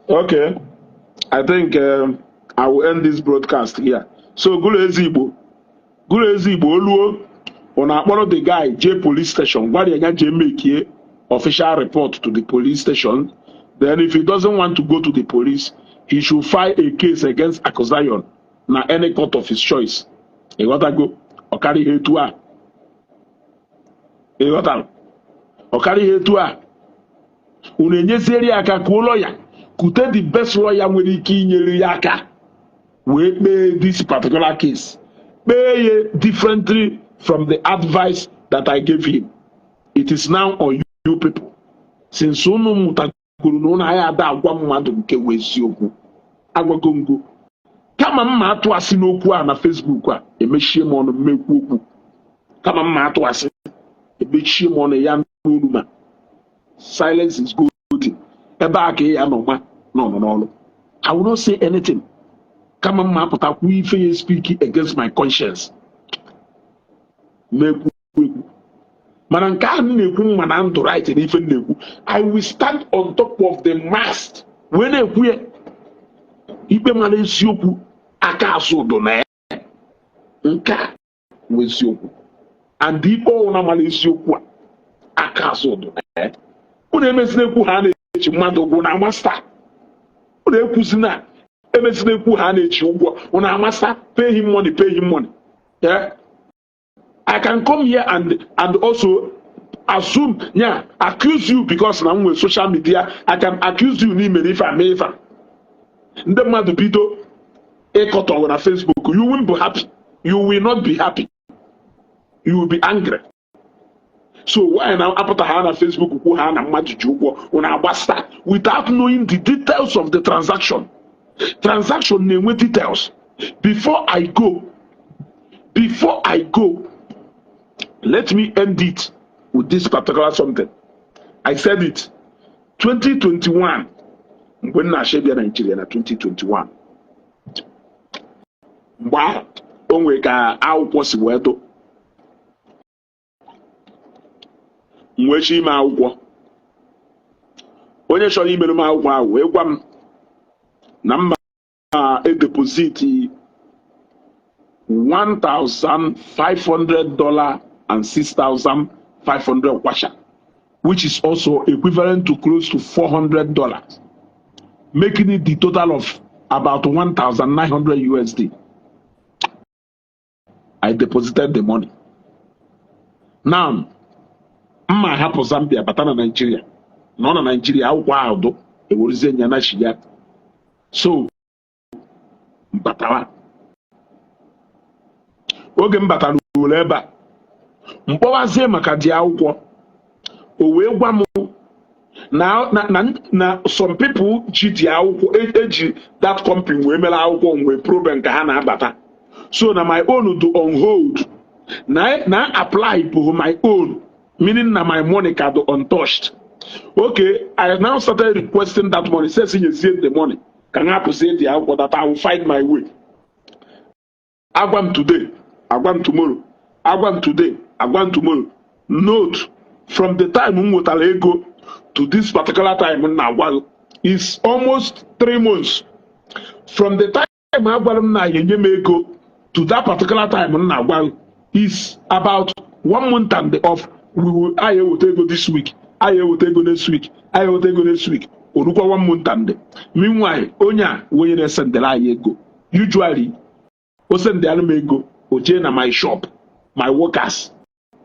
Okay, I think I will end this broadcast here. So, Igbo, Oluo, on one of the guy, J police station, why they make official report to the police station. Then, if he doesn't want to go to the police, he should file a case against Akosayon, na any court of his choice. He got to go, or carry here to her. He got to carry here to her. Unenye seri aka ku lawyer. Kute the best lawyer nwere ike inyere ya aka wee kpee this particular case. Kpee differently from the advice that I gave him. It is now on you people. since unu mụtagoro na ụnụ anyị ada agwa mmadụ nke wụ eziokwu agwago ngo kama mma atụ asị n'okwu a na Facebook a emechie m ọnụ mmekwu okwu kama mma atụ asị emechie m ọnụ ya n'olu ma silence is good ebe a ka ya nọ ma nọ n'ọrụ I will not say anything kama mma apụtakwu ife ya speak against my conscience mmekwu okwu mana nke a na-ekwu mma na ndụ right na ife na-ekwu I will stand on top of the mast wee na-ekwu ya ikpe mara eziokwu aka azụ ụdọ na ya nke a bụ eziokwu and ikpe ọwụna mara eziokwu a aka azụ ụdọ na ya unu emezina ekwu ha na-eji mmadụ ụgwọ na amasta unu ekwuzina emezina ekwu ha na-eji ụgwọ unu amasta pay him money yeah? I can come here and also assume, yeah, accuse you because now with social media, I can accuse you if I may. The mother bido cut on Facebook, you won't be happy. You will not be happy. You will be angry. So why now apata on Facebook who hana majujugo on our basta without knowing the details of the transaction? Transaction name with details. Before I go, let me end it with this particular something. I said it. 2021. When I share Nigeria na 2021. Mba onwe ka akwụkwọ si wee do. Mwechi ime akwụkwọ. Onye chọrọ imere m akwụkwọ ahụ wee gwa m na mma deposit $1,500 and $6,500 kwasha, which is also equivalent to close to $400, making it the total of about 1,900 USD. I deposited the money. Now, I have Zambia, but not Nigeria. Not Nigeria, akwụkwọ it was in Yanashia. So, Batawa. Oge mbata n'ụlọ ebe a mkpọwazie maka dị akwụkwọ o wee gwa m na some people ji dị akwụkwọ eji that company wee mere akwụkwọ wee probe nke ha na-abata, so na my own do on hold na apply for my own, meaning na my money ka do untouched. Okay, I now started requesting that money, says you see the money can I say the akwụkwọ that I will find my way. Agwam today, Agwam tomorrow, Agwam today, Agwam tomorrow. Note, from the time ego to this particular time now is almost 3 months. From the time ego to that particular time now is about 1 month and off. I will go this week, I will go next week, I will go next week. 1 month and meanwhile, onya when you send the ego. Usually, o send the ego. Oje na my shop, my workers,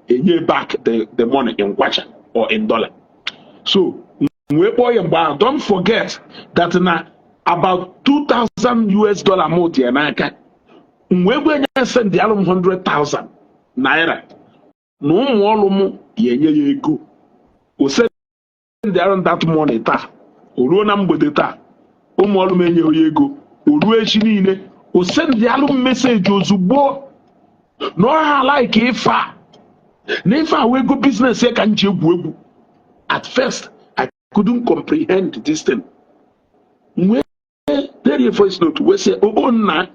a year back the money in kwacha or in dollar. So, don't forget that na about $2,000 US more the America. When send the 100,000 naira, no more yenye ego. O send the that money ta, Urona mbodeta, menye ego, Urue chinine, o send the message ozugbo. No, I like Ifa. Never we go business here can you. At first, I couldn't comprehend this thing. When there voice note, we say, oh, na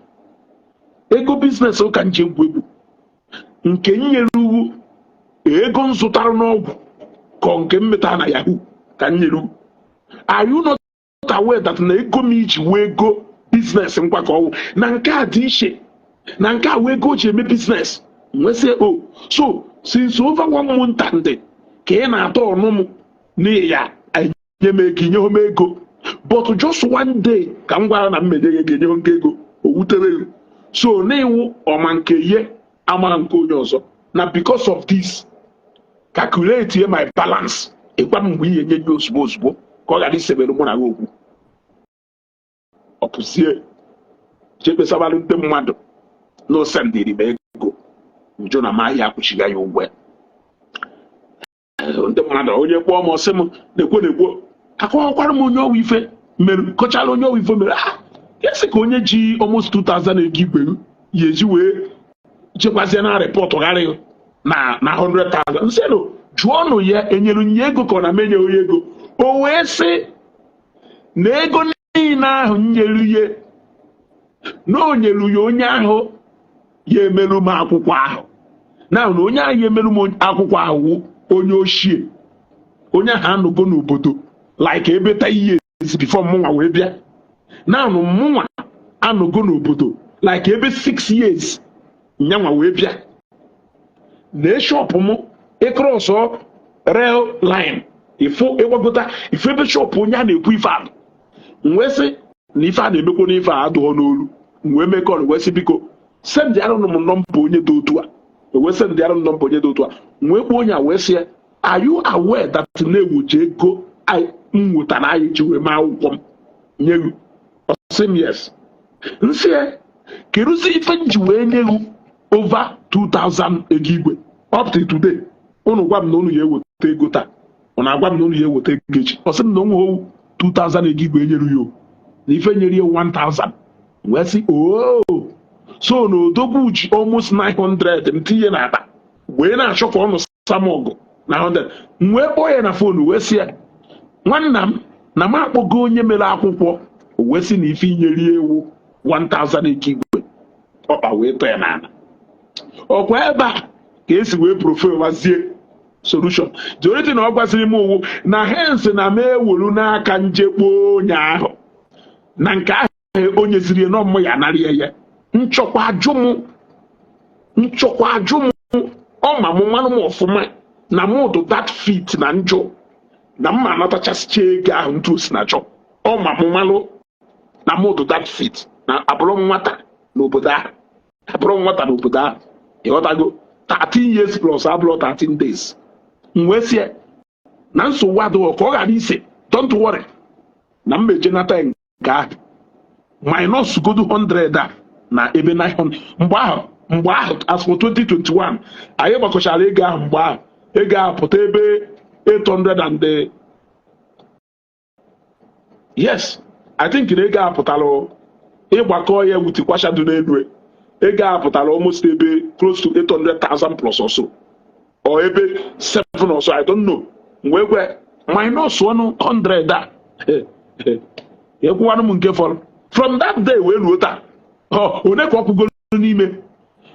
ego business so can you. Nkenye ru ego nsutaro n'ọgwụ konke mmeta na Yahoo can you. Are you not aware that na ego mi ji we go business nkwa ka ọwụ na nke a dị iche. Na nke a wee go to eme business. We say, oh, so since over 1 month and ka ị na-atọ ọnụ m n'iya nye ego, but just one day ka m gwara na mmede ga enye ego o wutere. So na-ewu ọma nke ye ama nke onye ọzọ. Na because of this, calculate my balance. Ịgwa m mgbe ihe nye gị ozugbo ka ọ ghara isebere mụ na gị okwu. Ọ pụzie chekpesabalụ ndị mmadụ no send the ego. Jona Maya Kuchiga you ndị mmadụ onye kpọọ m ọsị m na-ekwo akọwakwara m onye ọwa ife mere kọchala onye ọwa ife mere esi ka onye ji almost 2000 ego igwe ya eji wee chekwazie na rịpọtụgharị na 100,000 nsịnụ jụọnụ ya enyere nye ego ka ọ na menye onye ego o wee sị na ego niile ahụ nyere ihe na o nyelu ya onye ahụ ya emerụ m akwụkwọ ahụ na onye ahụ ya emerụ m akwụkwọ ahụ onye ochie onye ahụ anọgo n'obodo like ebe 10 years before mụnwa wee bịa na mụnwa anọgo n'obodo like ebe 6 years nyanwa wee bịa na shop m ịkrọsọ rail line ifo ịgbagota ife ebe shop onye a na-ekwu ife a wee sị na ife a na-emekwa n'ife a adụghọ n'olu wee mekọ wee sị biko sendịarụ m nọmba onye dị otu a wee sendịarụ m nọmba onye dị otu a wee kpọọ onye a wee sị are you aware that na-ewochi ego m nwetara anyị ji wee mee akwụkwọ m nye gị ọsị m yes nsị kerụzi ife m ji wee nye gị over 2000 ego igwe up to today unu gwa m na unu ya eweta ego taa unu agwa m na unu ya eweta ego echi ọsị m na onwe 2000 ego igwe enyere ya na ife nyere ya 1000 wee sị so na odogwu ji almost 900 m tinye na akpa wee na-achọ ka ọnụ samọgụ na 100 m wee kpọọ ya na fonu wee sị ya nwanna m na m akpọgo onye mere akwụkwọ wee sị na ife inyere ewu 1000 ego igwe ọkpa wee tọọ ya n'ala ọkwa ebe a ka esi wee profewazie solution joriti na ọ gwaziri m owu na hens na m ewelu n'aka njekpo onye ahụ na nke ahụ onye ziri n'ọmụ ya narịa ya nchọkwa ajụ m ọma m mmanụ m ọfụma na m ụdụ that fit na njọ na mma anatachasịcha ego ahụ ntụ osi na chọ ọma m mmanụ na m ụdụ that fit na abụrụ m nwata n'obodo ahụ ịghọtago 13 years plus abụrụ 13 days wee sie na nsogbu adịghị ka ọ ghara ise don't worry na mmeje nata nke ahụ minus godu 100 a na ebe 900 mgbe ahụ as for 2021 anyị gbakọchara ego ahụ mgbe ahụ ego ahụ pụta ebe 800 and yes I think na ego ahụ pụtara ịgbakọ ya wutikwashadu n'elu ego ahụ pụtara almost ebe close to 800,000 plus or so or ebe 7 or so I don't know mgbe egwe minus 100 a ekwuwanụ m nke fọrọ from that day wee ruo taa onye ka ọ kwụgoro n'ime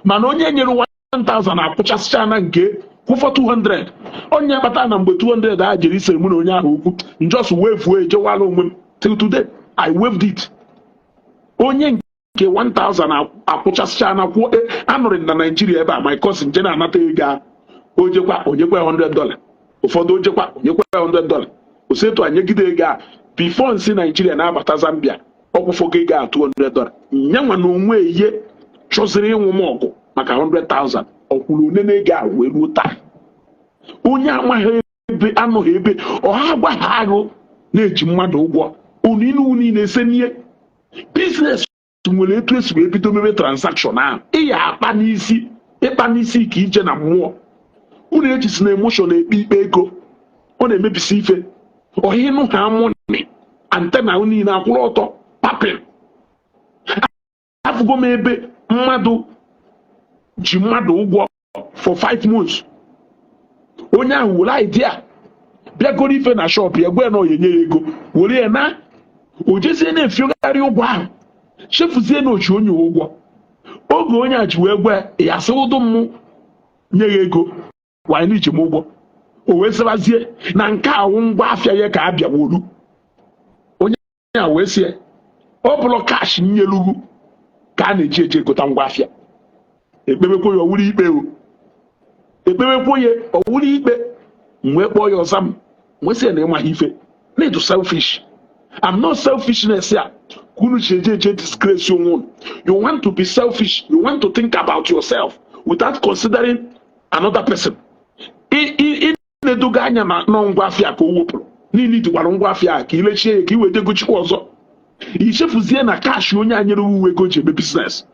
mana onye nyere 1000 akwụchasịcha na nke kwụfọ 200 onye kpata na mgbe 200 a jere isere mụ na onye ahụ okwu njọs wefuo ejewala onwe m till today I waved it onye nke 1000 akwụchasịcha na kwuo anụrụ na Nigeria ebe a my cousin je na-anata ego a onyekwa $100 ụfọdụ onyekwa $100 osetu anyegide ego a before nsi Nigeria na-abata Zambia ọkwụfọgo ego a $200 nyanwa na onwe ihe chọziri ịnwụ m ọgụ maka 100,000 ọkwụrụ one n'ego a wee ruo taa onye amaghị ebe anụghị ebe ọha agwaghị agụ na-eji mmadụ ụgwọ unu niile ese n'ihe biznes nwere etu esi wee bido mebe transaction ahụ ịya ịkpa n'isi ka ije na mmụọ unu ejisi na emotion ekpe ikpe ego ọ na-emebisi ife ọhịnụ ha mụnị antena niile akwụrụ ọtọ papịn afụgo m ebe mmadụ ji mmadụ ụgwọ for 5 months onye ahụ were idea bịagoro ife na shop ya gwe na oyenye ya ego were ya na ojezie na-efiogharị ụgwọ ahụ chefuzie na ochi onye ụgwọ oge onye a ji wee gwe ya sị ụdụ m nye ya ego wanyị n'ije m ụgwọ o wee sebazie na nke awụ ngwa afịa ya ka a bịawolu onye a wee sie ọ bụrụ kash nyelugwu ka a na-eji eji egota ngwa afịa ekpebekwo ya ọwụrụ ikpe wee kpọọ ya ọza m nwesị na ịmaghị ife na-edu selfish. I'm not selfishness ya kunu cheje disgrace onwe. You want to be selfish, you want to think about yourself without considering another person. Na-edoga anya na ngwa afịa ka o wepụrụ niile dịkwara ngwa afịa ka ilechie ya ka i weta gochikwa ọzọ ichefuzie na cash onye anyere uwe ego ji eme business.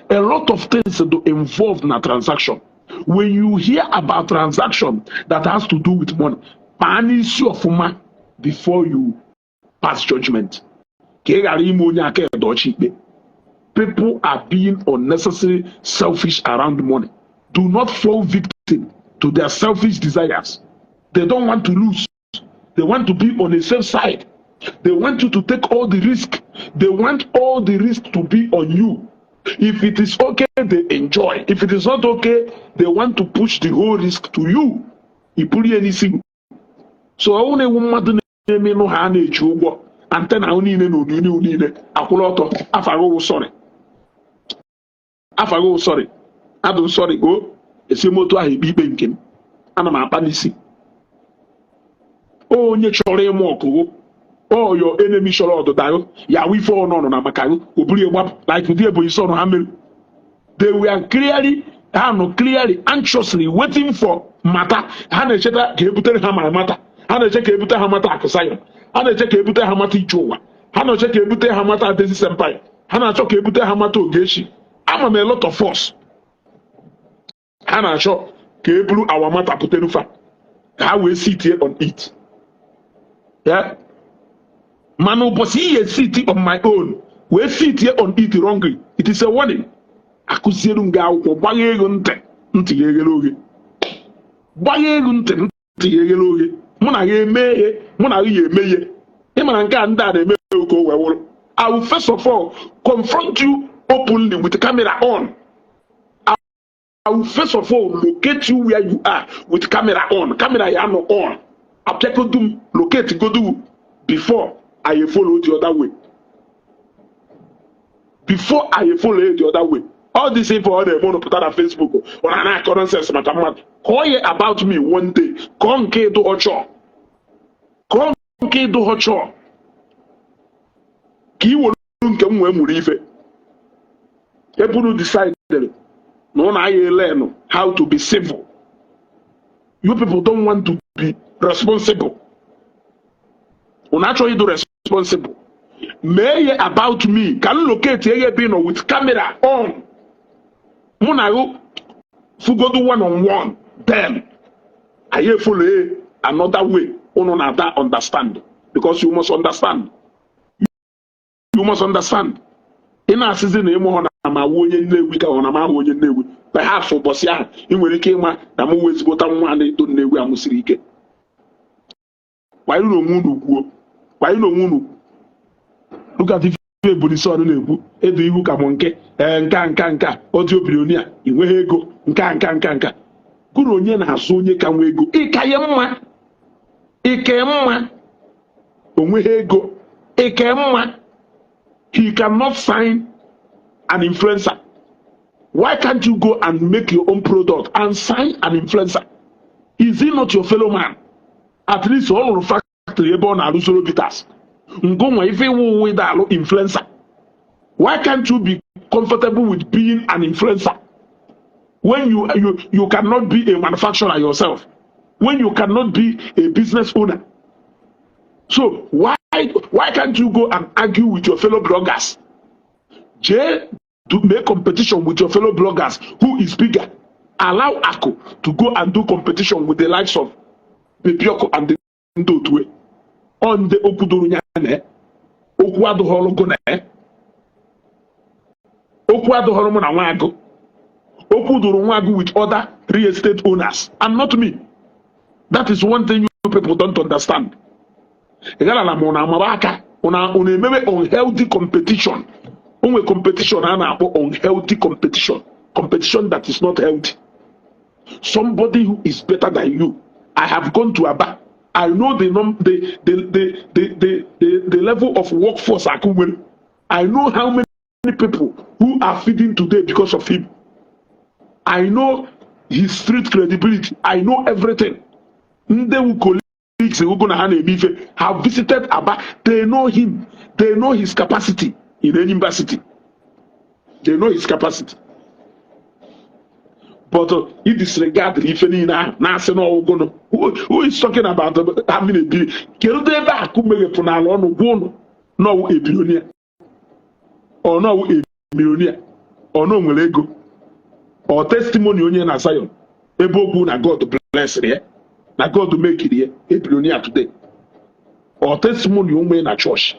A lot of things do involved na transaction when you hear about transaction that has to do with money, panish your former before you pass judgment. People are being unnecessarily selfish around money. Do not fall victim to their selfish desires. They don't want to lose. They want to be on a safe side. They want you to take all the risk. They want all the risk to be on you. If it is okay, they enjoy. If it is not okay, they want to push the whole risk to you. So I only want to know how to and then I only know sorry. I don't sorry go. It's a motor I be banking. And I'm a panisi. Oh, you chore more. Oh, your enemy shall order die. Yeah, we fall on Amakaru, who blew up like the dear boy son Hamil. They were clearly, anxiously waiting for Mata. Hana Cheta, Kebuter Hammer Mata. Hana check Kebuter Hamata Akasayan. Hana check Kebuter Hamati Joa. Hana check Kebuter Hamata Desis Empire. Hana check Kebuter Hamato Geshi. I'm a lot of force. Hana shot Keblu our Mata Puterufa. How we sit here on it. Yeah. Manu posi a city of my own. We sit here on it wrongly. It is a warning. Akuserunga ko bayegunte nti yegeloge. Bayegunte nti yegeloge. Muna ye meye, muna ye meye. Imana nka nda de me ko wewo. I will first of all confront you openly with the camera on. I will first of all locate you where you are with camera on. Camera ya no on. Apeko dum locate go do before I follow the other way. Before I follow the other way. All this info all the mono put on Facebook or an current sense matter. Call you about me one day. Conke do ocho. Conke do ocho. Ki wo nkem we murife. People decide no na I learn how to be civil. You people don't want to be responsible. Unachally do responsible. May about me can locate here being with camera on. Munayo fugodu one-on-one. Then I follow another way. That understand. Because you must understand. You must understand. In a season, perhaps for Bosia, in where it came, I'm always got one to know where I'm Musirike. Why you no moon? Why you no moon? Look at the people son Edu Ibu Kamonke, and Kanka, audio billionaire, in where go, Kanka. Good onion has so you can we go. Ikayama, where go, Ikayama. He cannot sign an influencer. Why can't you go and make your own product and sign an influencer? Is he not your fellow man? At least all of the factory born are Zollo bitters. Ngoma if you with that influencer. Why can't you be comfortable with being an influencer? When you cannot be a manufacturer yourself. When you cannot be a business owner. So why can't you go and argue with your fellow bloggers? To make competition with your fellow bloggers who is bigger. Allow Akwa to go and do competition with the likes of Pepioko and the Ndotwe on the Okudurunyane, Okwado Hologone, Okwado Holomona Wago, Okudurunwagu with other real estate owners, and not me. That is one thing you people don't understand. Unhealthy competition. Only competition unhealthy competition. Competition that is not healthy. Somebody who is better than you. I have gone to Aba. I know the level of workforce I can win. I know how many people who are feeding today because of him. I know his street credibility. I know everything. Colleagues who have visited Aba. They know him. They know his capacity in the university. They know his capacity. But he disregard if any now who is talking about having a bill. No a billionaire or no a millionaire or no Mulego or testimony on Zion. Eboku na God bless it, na God make it here, a billionaire today. Or testimony you in a church.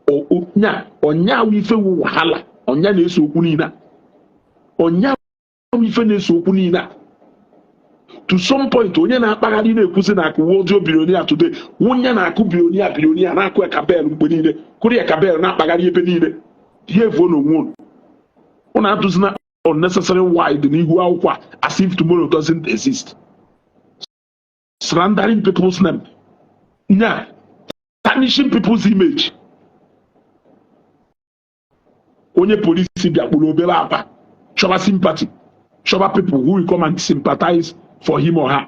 Or nya we fe wahala, onya na eso kunina. Onya we fe na eso kunina. To some point, onye na akpagadi na ekuzi na akụ wodio billionaire today, onye na akụ billionaire na akụ ekabel mgbe niile, kuri ekabel na akpagadi ebe niile. Die vo no won. Una atụzi na unnecessary wide n'ihu akwụkwọ as if tomorrow doesn't exist. Slandering people's name. Nya, tarnishing people's image. Onye polisi bịakpụrụ obere apa, chọba sympathy, chọba people who will come and sympathize for him or her.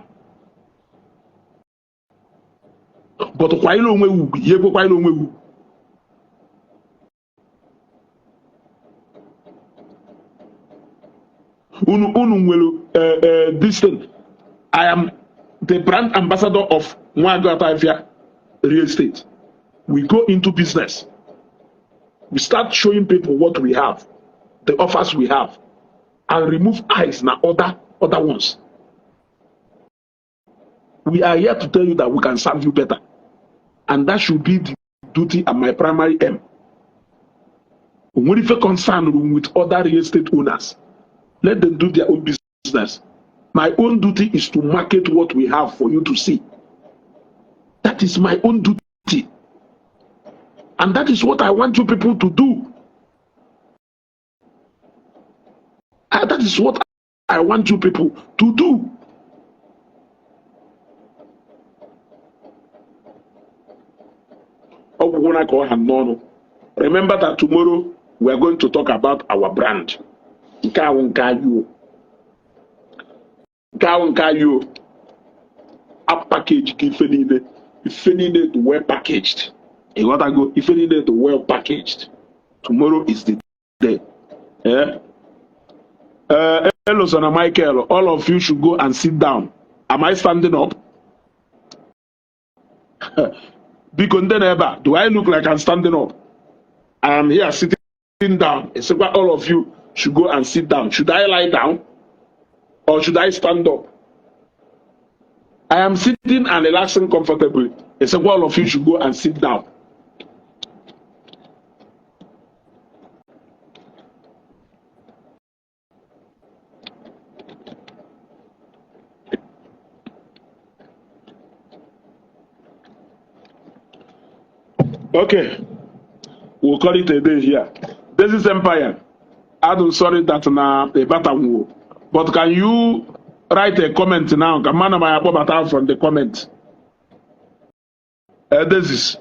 But kwa ile onwe wu, ihe kwa ile onwe wu. Unu nwere this thing. I am the brand ambassador of Nwagwatafia real estate. We go into business. We start showing people what we have, the offers we have, and remove eyes na other ones. We are here to tell you that we can serve you better. And that should be the duty and my primary aim. When if you're concerned with other real estate owners, let them do their own business. My own duty is to market what we have for you to see. That is my own duty. And that is what I want you people to do. That is what I want you people to do. Remember that tomorrow we are going to talk about our brand. A package if you need well packaged. You gotta go if you need it well packaged. Tomorrow is the day. Yeah. Hello, Son Michael. All of you should go and sit down. Am I standing up? Do I look like I'm standing up? I am here sitting down. It's about all of you should go and sit down. Should I lie down? Or should I stand up? I am sitting and relaxing comfortably. It's about all of you should go and sit down. Okay, we'll call it a day here. This is Empire. I'm sorry that na a battle, but can you write a comment now? Come on, my about from the comment. This is.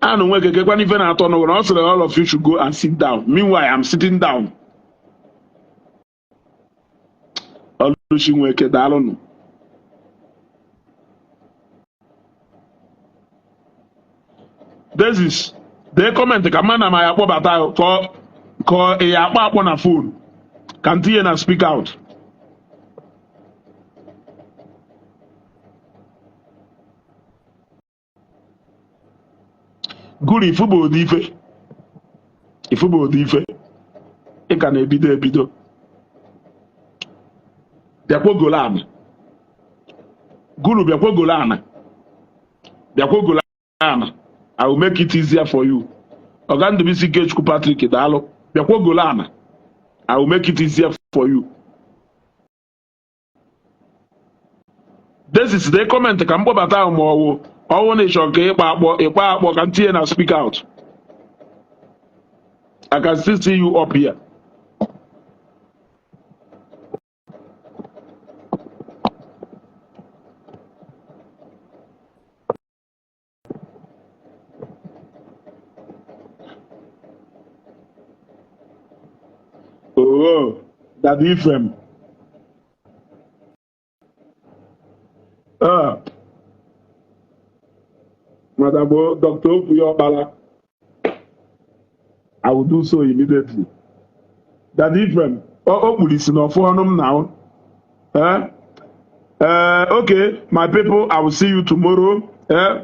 I don't know when even I don't know. Also, all of you should go and sit down. Meanwhile, I'm sitting down. This is they comment ka mana ma ya kpọbata ko e ya akpọ na phone can tie na speak out. Guri ifubo odife ị ka na-ebido bịakwa golana guru bịakwa golana I will make it easier for you. Ogandubisi Gechku Patrick Dalo. Biakwo Golana. I will make it easier for you. This is the comment. Kambo bata mo. Owo nation ke ipa can tie na speak out. I can still see you up here. Oh, that Ephraim. Madam Dr. Okuyobala. I will do so immediately. That Ephraim. Listen for them now. Okay, my people, I will see you tomorrow.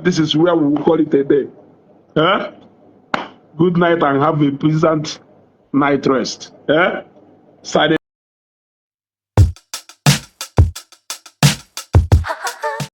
This is where we will call it a day. Good night and have a pleasant night rest. Signing